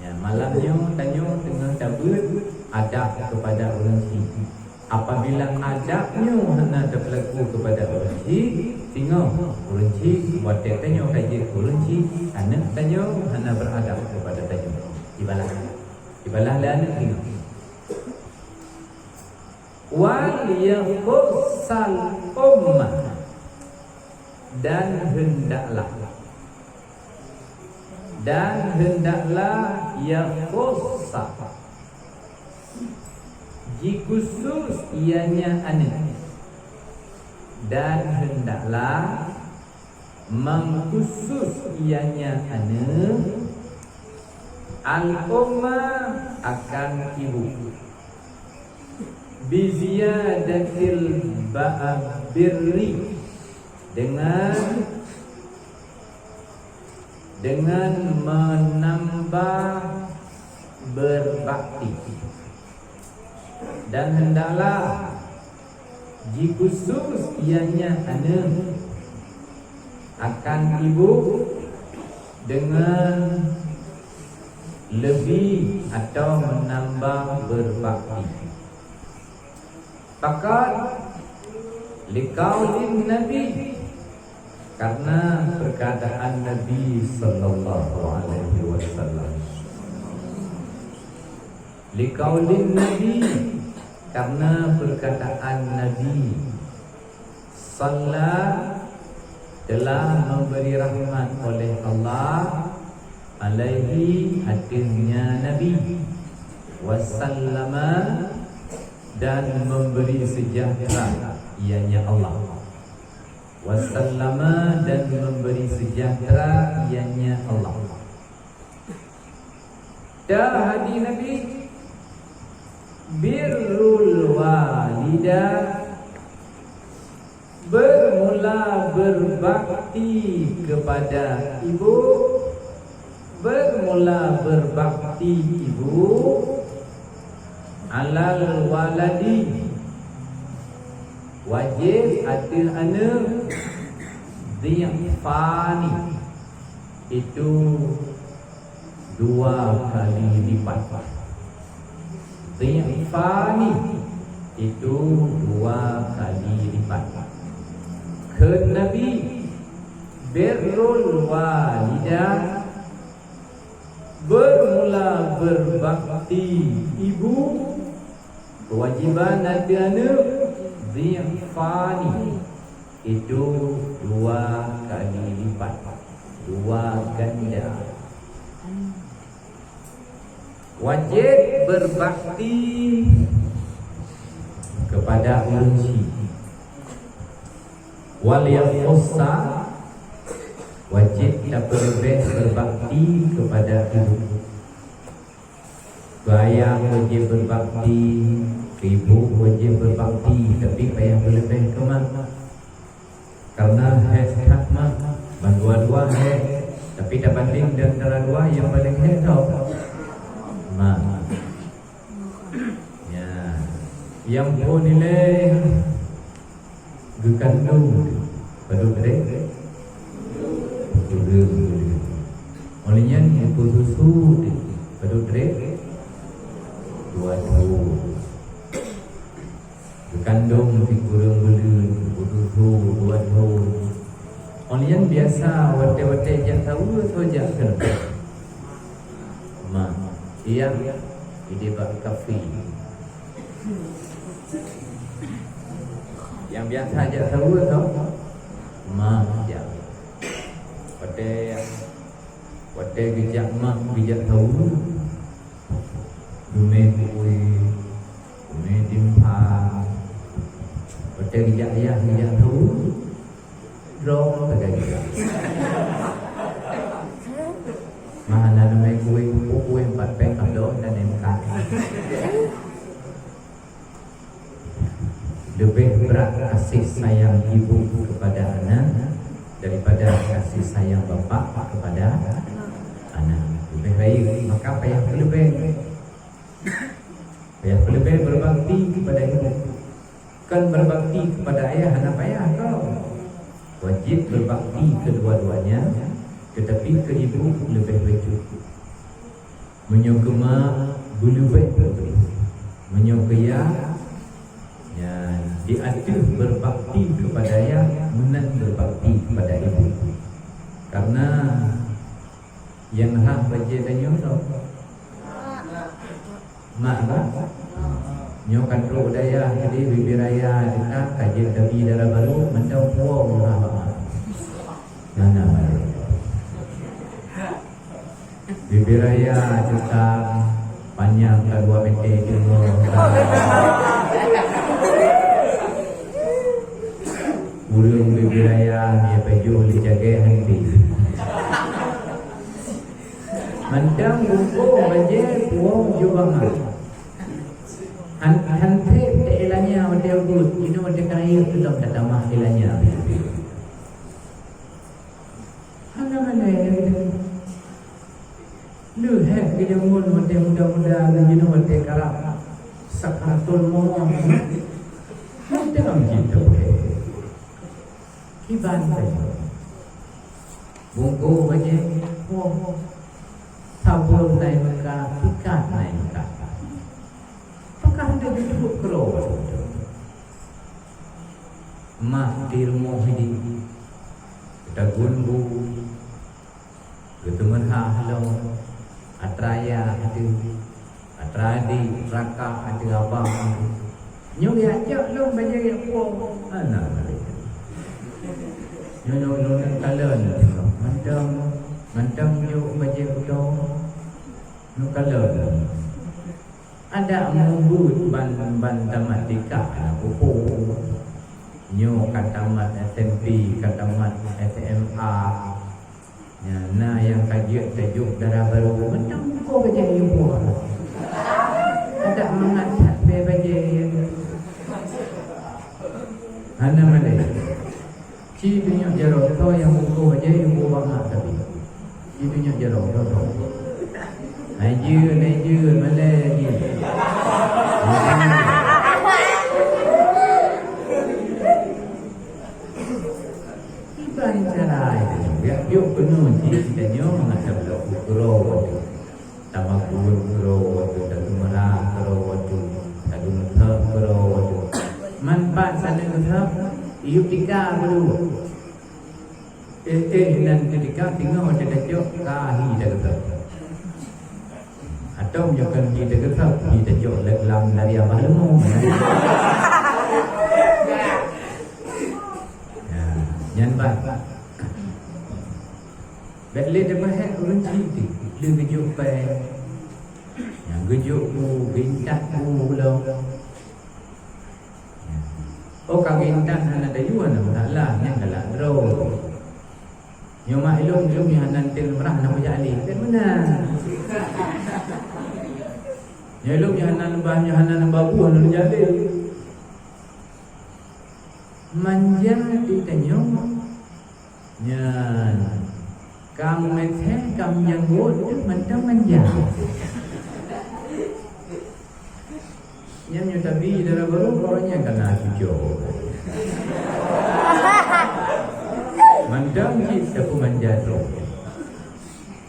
A: Ya, malamnya tanya dengan dabut adab kepada orang sini. Apabila adabnya hana berlaku kepada orang sini, tengok orang sini buat tanya kaji orang sini, anak tanya hana beradab kepada tanya. Ibalah lain tengok. Wal yakhsal ummah dan hendaklah yakhsa jikhusus ianya ane dan hendaklah mengkhusus ianya ane al-ummah akan ibu biziyadatil ba'abirri dengan menambah berbakti dan hendaklah jikhusus ianya anak akan ibu dengan lebih atau menambah berbakti. Fakat liqaulin Nabi, karena perkataan Nabi sallallahu alaihi wasallam. Liqaulin Nabi, karena perkataan Nabi sallallahu telah memberi rahmat oleh Allah alaihi atasnya Nabi wasallama dan memberi sejahtera ianya Allah wasallama dan memberi sejahtera ianya Allah. Dah hadis Nabi birrul walidah, bermula berbakti kepada ibu, bermula berbakti ibu alal waladi, wajib atas anak dhifani, itu 2 kali lipat. Dhifani itu 2 kali lipat. Ke Nabi birrul walidah, bermula berbakti ibu, kewajiban ada anak dhifani itu 2 kali lipat, 2 ganda. Wajib berbakti kepada unsi. Wal yakhsa, wajib tak boleh berbakti kepada ibu. Ayah wajib berbakti, ibu wajib berbakti, tapi payah berlebih ke mak. Karena head mak, dua-dua head, tapi tak banding dan antara 2 yang paling head tau mak. Ya, yang pun nilai gekandung padut dek olehnya ibu susu padut dek 2 gekandung si kurang beli ibu susu 2 olehnya biasa wate-wate jak tahu atau jak kena mak iya ide bak kafe yang biasa aja tahu atau mak ya wate bijak mak bijak tahu dume dimpa wate bijak ayah bijak tahu roh tegak juga mana namanya kue 4 peng kado dan emkat sayang bapa kepada anak. Lebih baik maka payah lebih berbakti kepada ibu. Kan berbakti kepada ayah anak payah kau. Wajib berbakti kedua-duanya, tetapi ke ibu lebih wajib. Menyokema bulu baik berberi. Menyokaya ya, diatur berbakti kepada ayah, menan berbakti kepada ibu. Karena yang hak baca tanya tau mak lah nyokan roh daya jadi bibir raya kita kajian tapi darah baru mendau puang lah mana balik bibir raya kita panjang ke 2 meter cuma burung bibir raya dia pejuh dijaga henti Mandang buku baca puang jubangan. Hantip ilanya dia good. You know dia kaya belum tak tamah ilanya. Mana lu hek ke jamun muda-muda you know dia karap sakatul mau. Macam gitu. Kiban buku baca puang Tabur naik muka, ikan naik muka. Apakah ada duduk kerau? Mak di rumah ini kita gunbu, kita menhalau, atraya ada, atradi, raka ada abang. Nyok ajak lo baca yang puang, anak mereka. Nyok kalian, Mantang nyok baca utang nukalah ada mubut ban tamatika buku nyok katamat SMP katamat SMA nah yang kajian tajuk darah baru mantang kau baca ibu ada mengacat baca mana ci dunia jarok kau yang buku baca ibu bangat tapi dunia jarang jarang. Naija Malay. Iban cerai. Ya yuk penuh kita nyom mengasap grow. Tamakul grow dan tumara grow tadun thap grow. Manfaat sana thap iup tika dulu. Dan ketika tinggal macam dajok kahi dah kata atau jangan kita kata kita jok lam dari amalmu ya nyanbat betle depan urun cinti lu gejuk pe yang gejukmu gintakmu belum oh kagintak ada yuan lah yang galak ro Yang maklum yang nanti merah nama jali kan benar. Yang yang nan yang babu anu jali. Manja ditanya. Nyan. Kam methe kam yang god macam manja. Yang tapi darah baru orangnya kena hijau. Mandang kita pun manjat roh.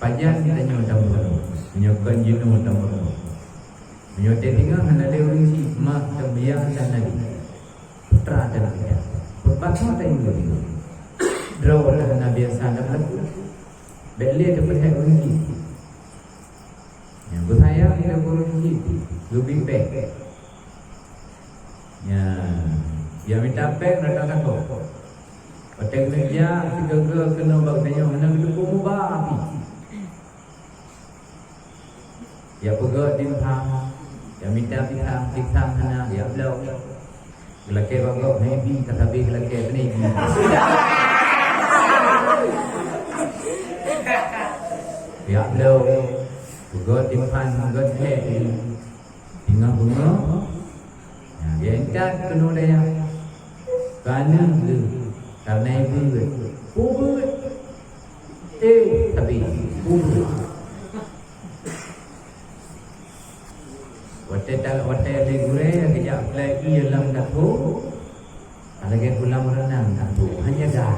A: Pajan kita nyotang roh. Menyokan jenuh tamu roh. Menyotek tinggal hanya lewat si mak tembiang dan lagi. Putra dan kita. Berbagai tak ingin tinggal. Roh lah hanya biasa dapat. Beli dapat hak ungi. Yang bersayang kita berungi. Lebih baik. Yang minta baik nak takut. Pakai meja, tiga kena bagainya mana kita pun mubah api. Ya pegak di paham, ya minta pisang sana, ya belau. Gelake bagak maybe tetapi gelake ni. Ya belau, pegak di paham, pegak ni. Tinggal bunga, ya entar kena daya. Kerana tu. Karena ibu tapi bulu. Hotel di gure kejap lagi dalam dapur. Lagi pulang renang dapur hanya dah.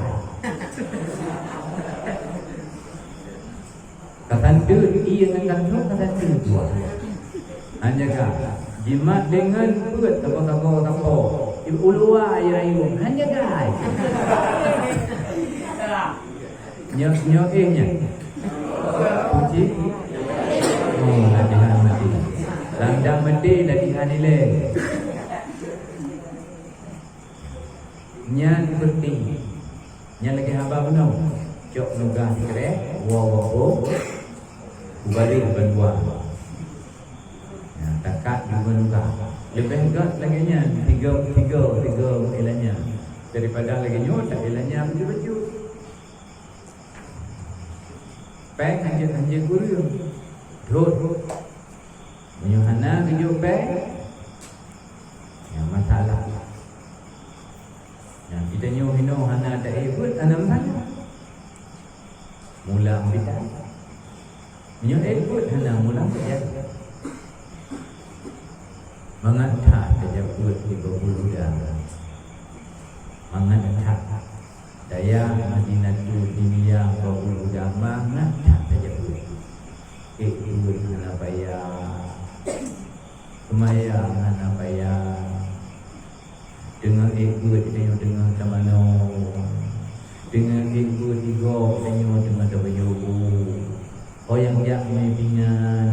A: Kata tu ia dengan tu kata tu dua. Hanya dah. Jimat dengan perut apa. Ibu ulua air ayu hanya dah. Nyok nya. Puji. Oh, latihan mati. Landang mati latihan nilai. Nya penting. Nya lagi hamba benar. Cok nugah kere, wawo, ubari berdua. Ya, takat juga nugah. Lebih gat lagi nya tiga ilahnya daripada lagi nyota ilahnya baju. Pek hanya guru. Drot. Menyuhana kejuk pek. Yang masalah. Yang kita nyuhino hana ada ikut anam sana. Mula kita. Menyuh ikut hana mula saja. Mengatakan saja ikut di berbulu darah. Mengatakan daya Madinatul Dunia berbulu darah. Mengatakan saja ikut hana payah. Kemayang hana payah. Dengan ikut kita dengan tamano. Dengan ikut tiga kita dengan tabayobu. Oh yang jak pingan.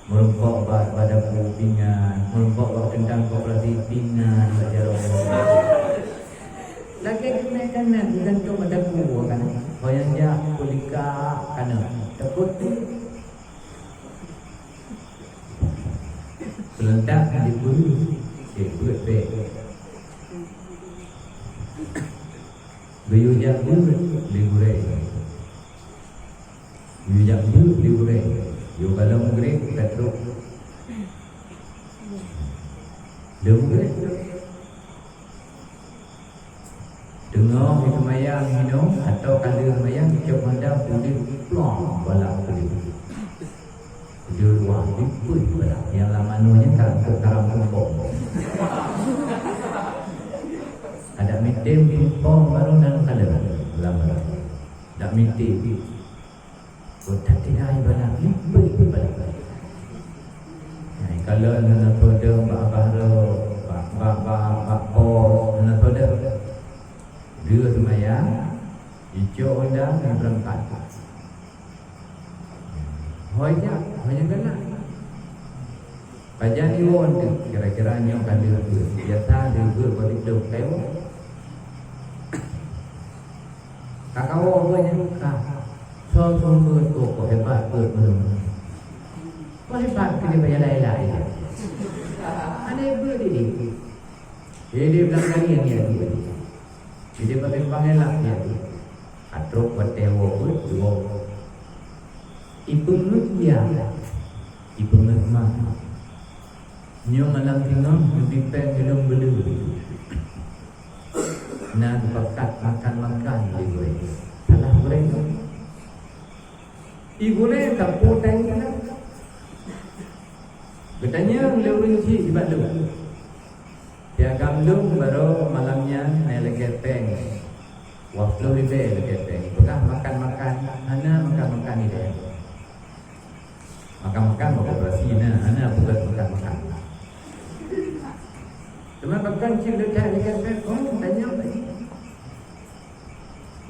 A: Merempok pada pingan, merempok pada tentang koperasi pingan baca roh. Lagi kena bukan tu pada ku kan. Oh yang jak kulika kana takut tu. Selentak di bulu. Buat baik. Buyujak bulu digoreng. Buyujak bulu digoreng. Yo kalau mugre petruk. Mugre. Dengar itu mayang minum atau kalau mayang cok mandap boleh plong balak boleh. Dia luar diput balak yang lamanunya karam kumpul. Ada meeting kumpul baru dalam kalau lama. Tak meeting. Kota tidak ibadah lipat ibadah. Kalau nak toda bak pos nak toda dia semayang hijau undang berangkat. Hoja kena. Bajan iwon kira-kira nyok kan dia biasa dia balik dok tahu. Kakao banyak kah. Soal bertuk kok hebat belum. Kok hebat ke dia lain-lain. Ada ibu dia. Dia bilang kali yang dia. Dia pakai pangelak dia. Atrok watewo dua. Ibu dia. Ibu mah. Nyo malam tengah lebih peng belum belu. Nak bakat makan di gue. Salah goreng. Ibu ni tak potong kan? Bertanya beliau rinci ibadat lu. Dia gamlung baru malamnya naik lagi peng. Waktu lebih lagi peng. Pernah makan, ana makan ni dia. Makan beroperasi ana bukan makan. Cuma makan cil dah lagi peng. Oh, tanya lagi.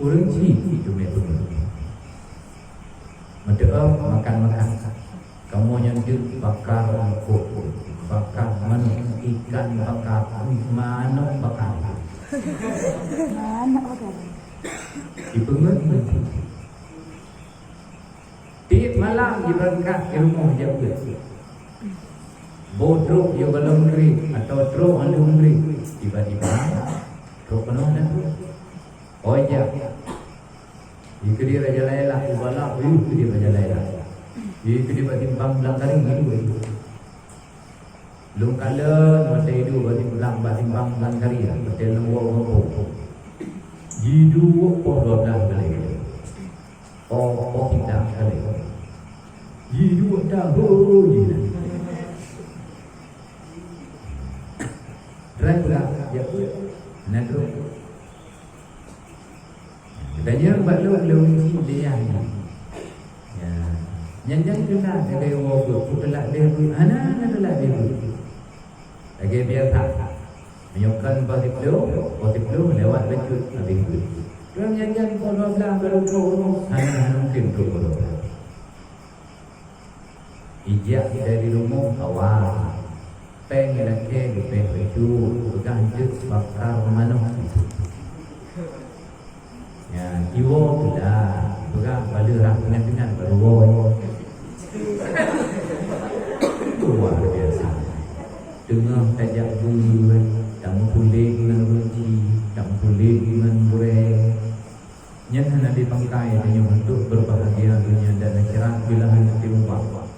A: Orang cik itu memang. Makan. Kamu yang bakar angkut, bakar manuk, ikan bakar, manuk bakar. Dipengut. Tiap malam diberangkat ke rumah jaga. Botruk yang belum negeri atau truk anda negeri tiba-tiba truk penuh dah. Oh ya. Jika dia Raja Laila balak, itu dia Raja Laila. Jika dia timbang belang kali gitu. Lu kala mata itu bagi belang timbang belang kali ya. Betul lu wo. Jidu wo 12 kali. Oh kita kali. Hidup dahulu je. Drag ya nado. Banyak balu si dia. Ya. Nyanyi kena ada wobo pulak dia. Ana ada dia. Lagi biasa. Menyokkan balik dulu lewat baju habis itu. Dia nyanyi kalau belah baru ana mungkin tu. Ijak dari rumah awal. Peng laki di peng baju berganjut bakar manuh. Ya, iwo sudah berang pada rakyat dengan berwo. Luar biasa. Dengar tajak bunyi, tak kulit dengan bunyi, tak kulit dengan burai. Yang hendak dipangkai hanya untuk berbahagia dunia dan akhirat bila hendak diubah.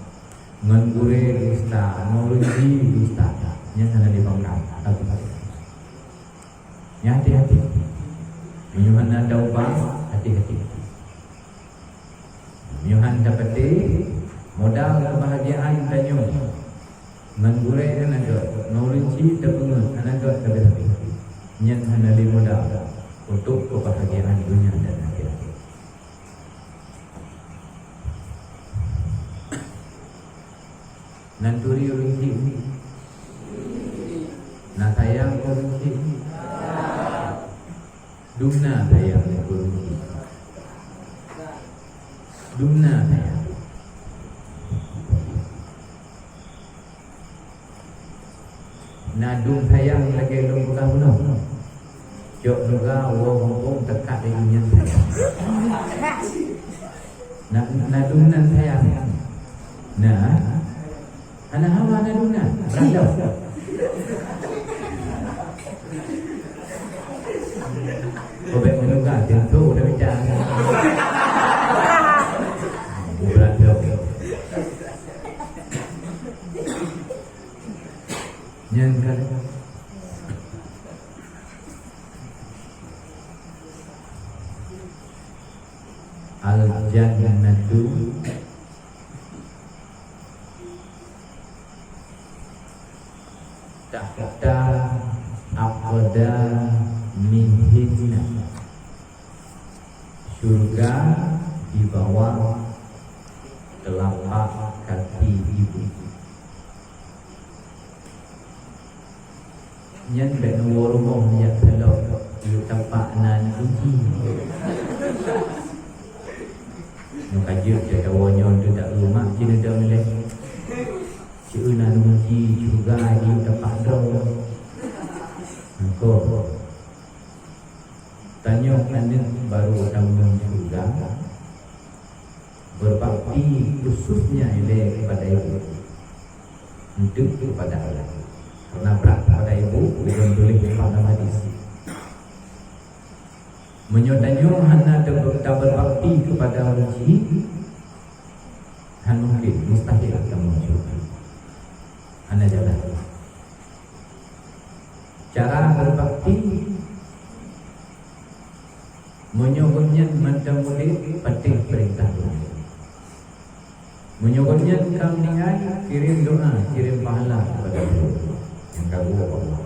A: Ngan gure dusta, noluji dusta. Yang hendak dipangkai. Ya hati-hati. Menyuhan anda ubah, hati-hati. Menyuhan dapati modal kebahagiaan tanyo. Menggure anaga, noluji terpengut anaga tapi. Nyen hanali modal untuk kebahagiaan dunia dan akhirat. Nanturi urusi na sayang urusi Dumna sayang urusi Dumna sayang Nadung sayang lagi lung bukan bunuh Jok juga wong dekat dengan sayang Nadungnan sayang Nah Anak hawa nadungnan Randau Kobek menunggu tentu udah bicara Randau Nyangkar Al-Jannatu tahta aqda minhinna. Surga di bawah telapak kaki ibu. Yang dan warung yang kalau di tempat nan uji. Yang kajian jaga wonyon tu tak rumah kena dah melek. Cina uji juga di tempat dong. Engkau tanya kanin baru tamu juga berbakti khususnya oleh kepada ibu untuk kepada Allah. Karena berat pada ibu bukan boleh pada hadis. Menyodanyo hana tak berbakti kepada uji han mungkin mustahil akan muncul. Anda jalan. Cara berbakti menyokongnya macam murid pati perintah. Menyokongnya kam ningai kirim doa, kirim pahala kepada Allah yang kagum Allah.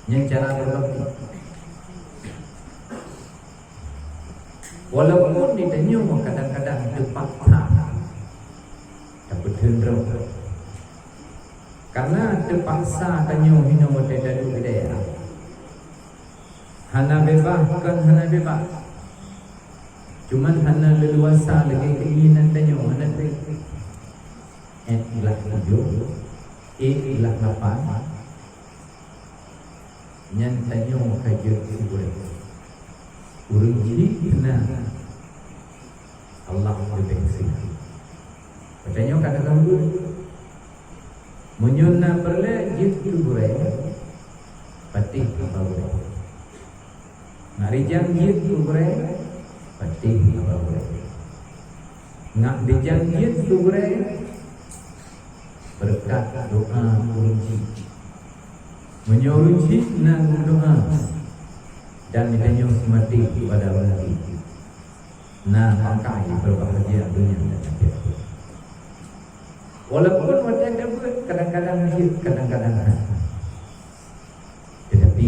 A: Yang cara berbakti. Walaupun ditanya kadang-kadang terpaksa berhendra karena terpaksa tanyo hina mote dadu bidaya hana bebas kan hana bebas cuman hana leluasa lagi keinginan tanyo hana baik ilah 7 ilah 8 nyan tanyo kajut kubur urung jadi kena Allah berbeksi. Katanya katakan dulu menyuna perle gitu gue patih apa gue ngarijang gitu gue patih apa gue ngak dijang gitu gue berkat doa kunci menyuruh nang doa dan ditanya semati kepada Allah. Nah, maka berbahagia dunia dan akhirat. Walaupun macam dapat kadang-kadang hit, kadang-kadang tetapi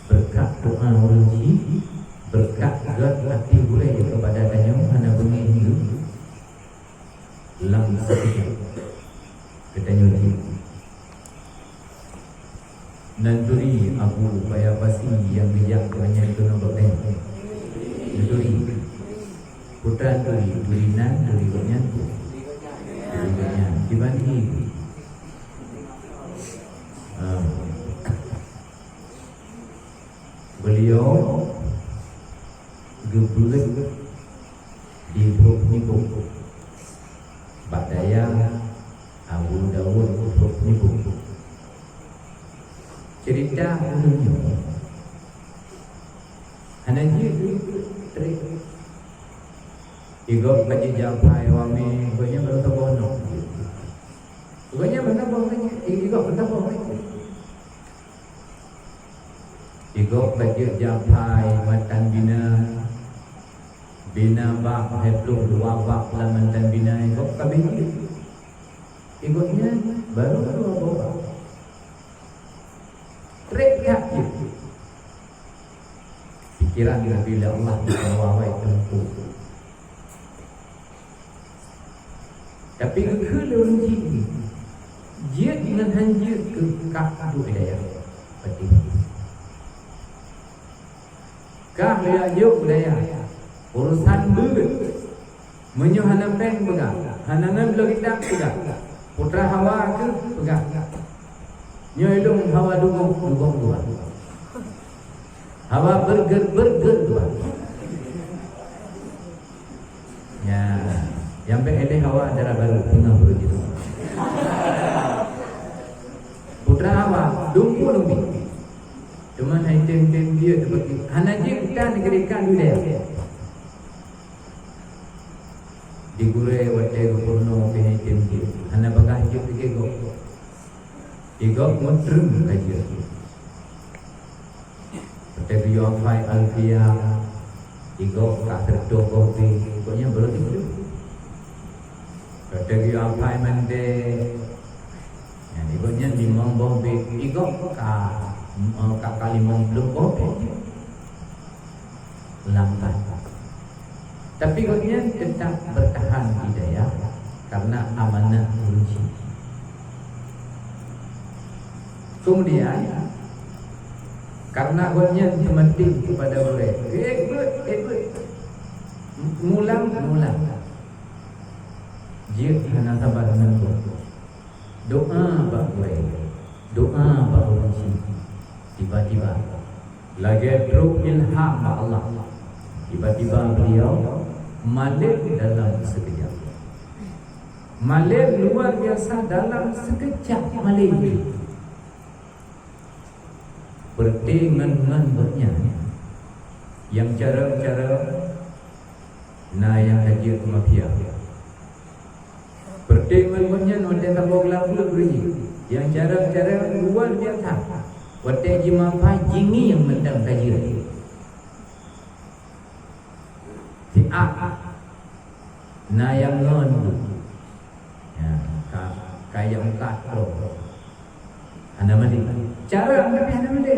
A: berkat doa orang ji, berkat gerak hati boleh kepada kanyang hana bengi hidup lam sekejap katanya ji. Nanturi Abu Bayabasi yang bijak banyak itu nombor ten. Nanturi putra turi, turinan, turi banyak, turi banyak. Dibanding beliau gebulet di Hub Nibu Badaya Abu Dawud Hub Nibu. Cerita umumnya hananya trik igok kaji japai wame gonya baru tabono gonya mana bawanya igok mana bawanya igok kaji japai matan bina bak heplung dua bak lamantan bina igok kabeh igoknya baru dua bak mereka itu pikiran bila Allah mengawai tempuh. Tapi kalau dia dengan hanjir ke kakak daya pati. Kah dia jauh daya urusan belut menyuhana pen pegang hanangan belum kita pegang putra Hawa ke pegang nyelung Hawa dugong dua Hawa burger dua ya yang PLD Hawa acara baru tinggal begitu putra Hawa dumpu lebih cuman item dia seperti hanya kita negerikan dia digure wate gurno item dia hanya bagah hidup ke igok mudrum kaji seperti Yofai Alfiyah igok tak terdokoh di igoknya belum itu seperti Yofai Mende yang igoknya limang bobe igok kakak limang belum bobe lambat tapi igoknya tetap bertahan hidayah karena amanah kunci. Kemudian karena awalnya temanti kepada mereka, mulang, jika hana sabar menunggu, doa doa bahawa tiba-tiba lagi teruk ilham Allah, tiba-tiba beliau malik dalam sekejap, malik luar biasa dalam sekejap malik. Berdengan bernyanyi yang cara-cara yang haji ke mafia berdengan bernyanyi wate tabok lagu beri yang cara-cara luar biasa wate jimapa jini yang mendang kaji si yang ngon ya kaya muka anda mandi cara anda pi anda mandi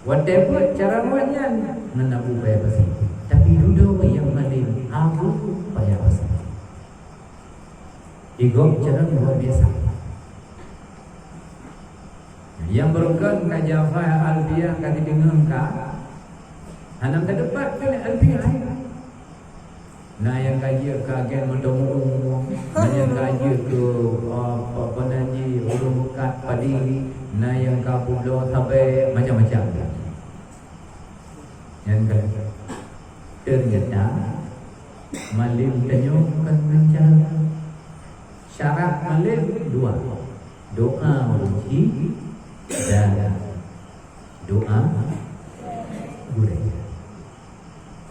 A: whatever cara muanya menabu bayar basi tapi duduk yang mandi aku bayar basi igok cara luar biasa yang berkan kajafa Alfiyah kali dengar ka hanam terdepat kali Alfiyah nah yang kaji ke agen mendong yang kaji ke apa nanti urung bukat padi nah yang kapulo sampai macam-macam yang ternyata malim tanyakan macam syarat malim dua doa uji dan doa gurih.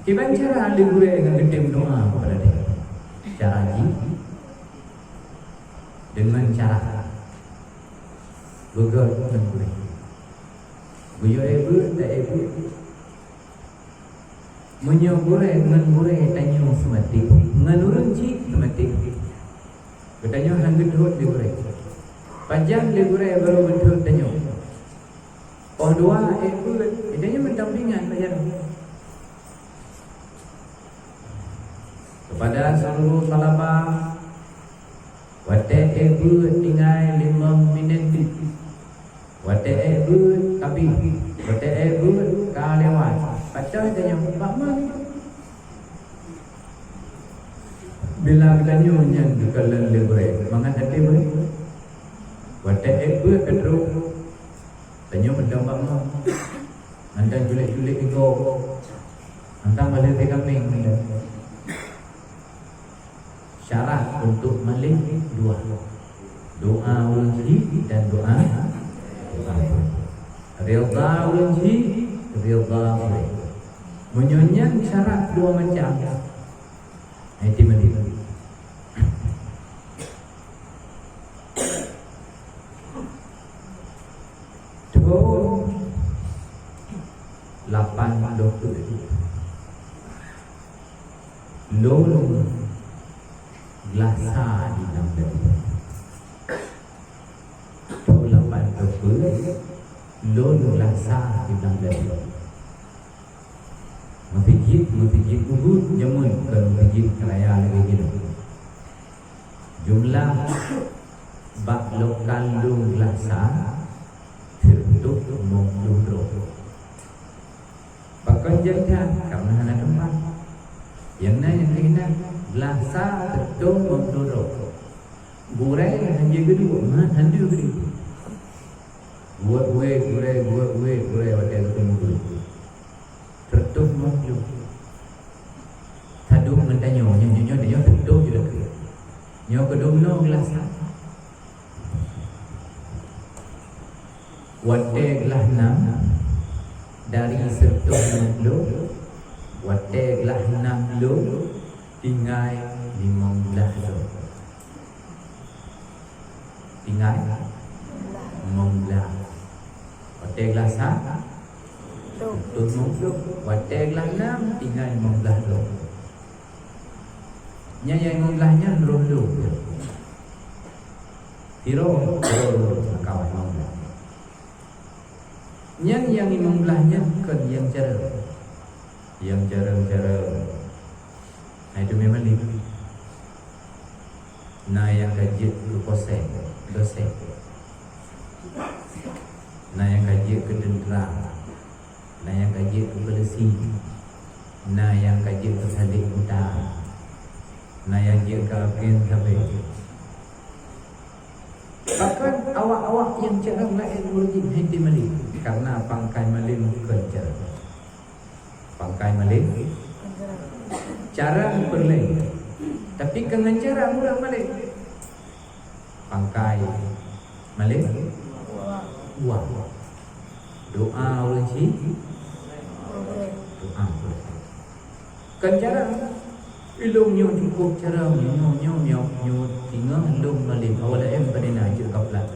A: Gimana cara ahli gurih dengan gede doa kepada dia? Cara dengan cara begal dan gurih. Beliau tak Munyo gure ngan gure tanyo semati. Ngan urun ci semati. Tanyo hang gedhut di gure. Panjang di gure baru gedhut tanyo. Oh dua itu idenya mendampingan saja. Kepada seluruh salabah wate ibu tinggal 5 minit. Wate ibu tapi wate ibu ka lewat. Pacar tanya mama bila bertanya yang dikalan lebre mangan hati boleh. Wate ibu kedru tanya benda mama. Anda julik-julik ego. Anda balik ke kambing. Syarat untuk malih dua. Doa wajib dan doa ridha wajib, ridha wajib. Menyonyan syarat dua macam. Itu malih. Lapan dokter lolong glasa di dalam diri. Lapan dokter lolong glasa di dalam diri. Mufijit ubud jamun ke mufijit keraya lagi hidup. Jumlah bak lokal lolong glasa tertutup mengluruh. Pakai jajan karena ada tempat. Yang lain glasa tertutup mengluruh. Gurai hanya kedua, hanya kedua. Buat gurai wadah ketemu. Tertutup mengluruh. Tadu mentanyo, nyo tertutup juga. Nyo kedua glasa. Wadah gelah 6 dari sertuh 60 wadah gelah 60 tinggal 15 lo. Tinggal 15. Wadah gelah 1 sertuh 60 wadah gelah 6 tinggal 15 lo. Yang 15-nya lo. Hiro kawan mau. Yang 15-nya bukan yang cara. Yang cara. Nah itu memang itu. Nah yang kaji ke dosen. Nah yang kaji ke dendera. Nah yang kaji ke belesi. Nah yang kaji ke salik muda. Nah yang kaji ke agen sampai. Bahkan awak-awak yang cara lain wajib henti malih. Karena pangkai malih bukan cara. Pangkai malih cara berlain. Tapi dengan cara murah malih. Pangkai malih uang. Doa wajib. Doa. Kan cara ilmunya cukup cara nyo tinggal ilmu malih awal pada nak je kaplat.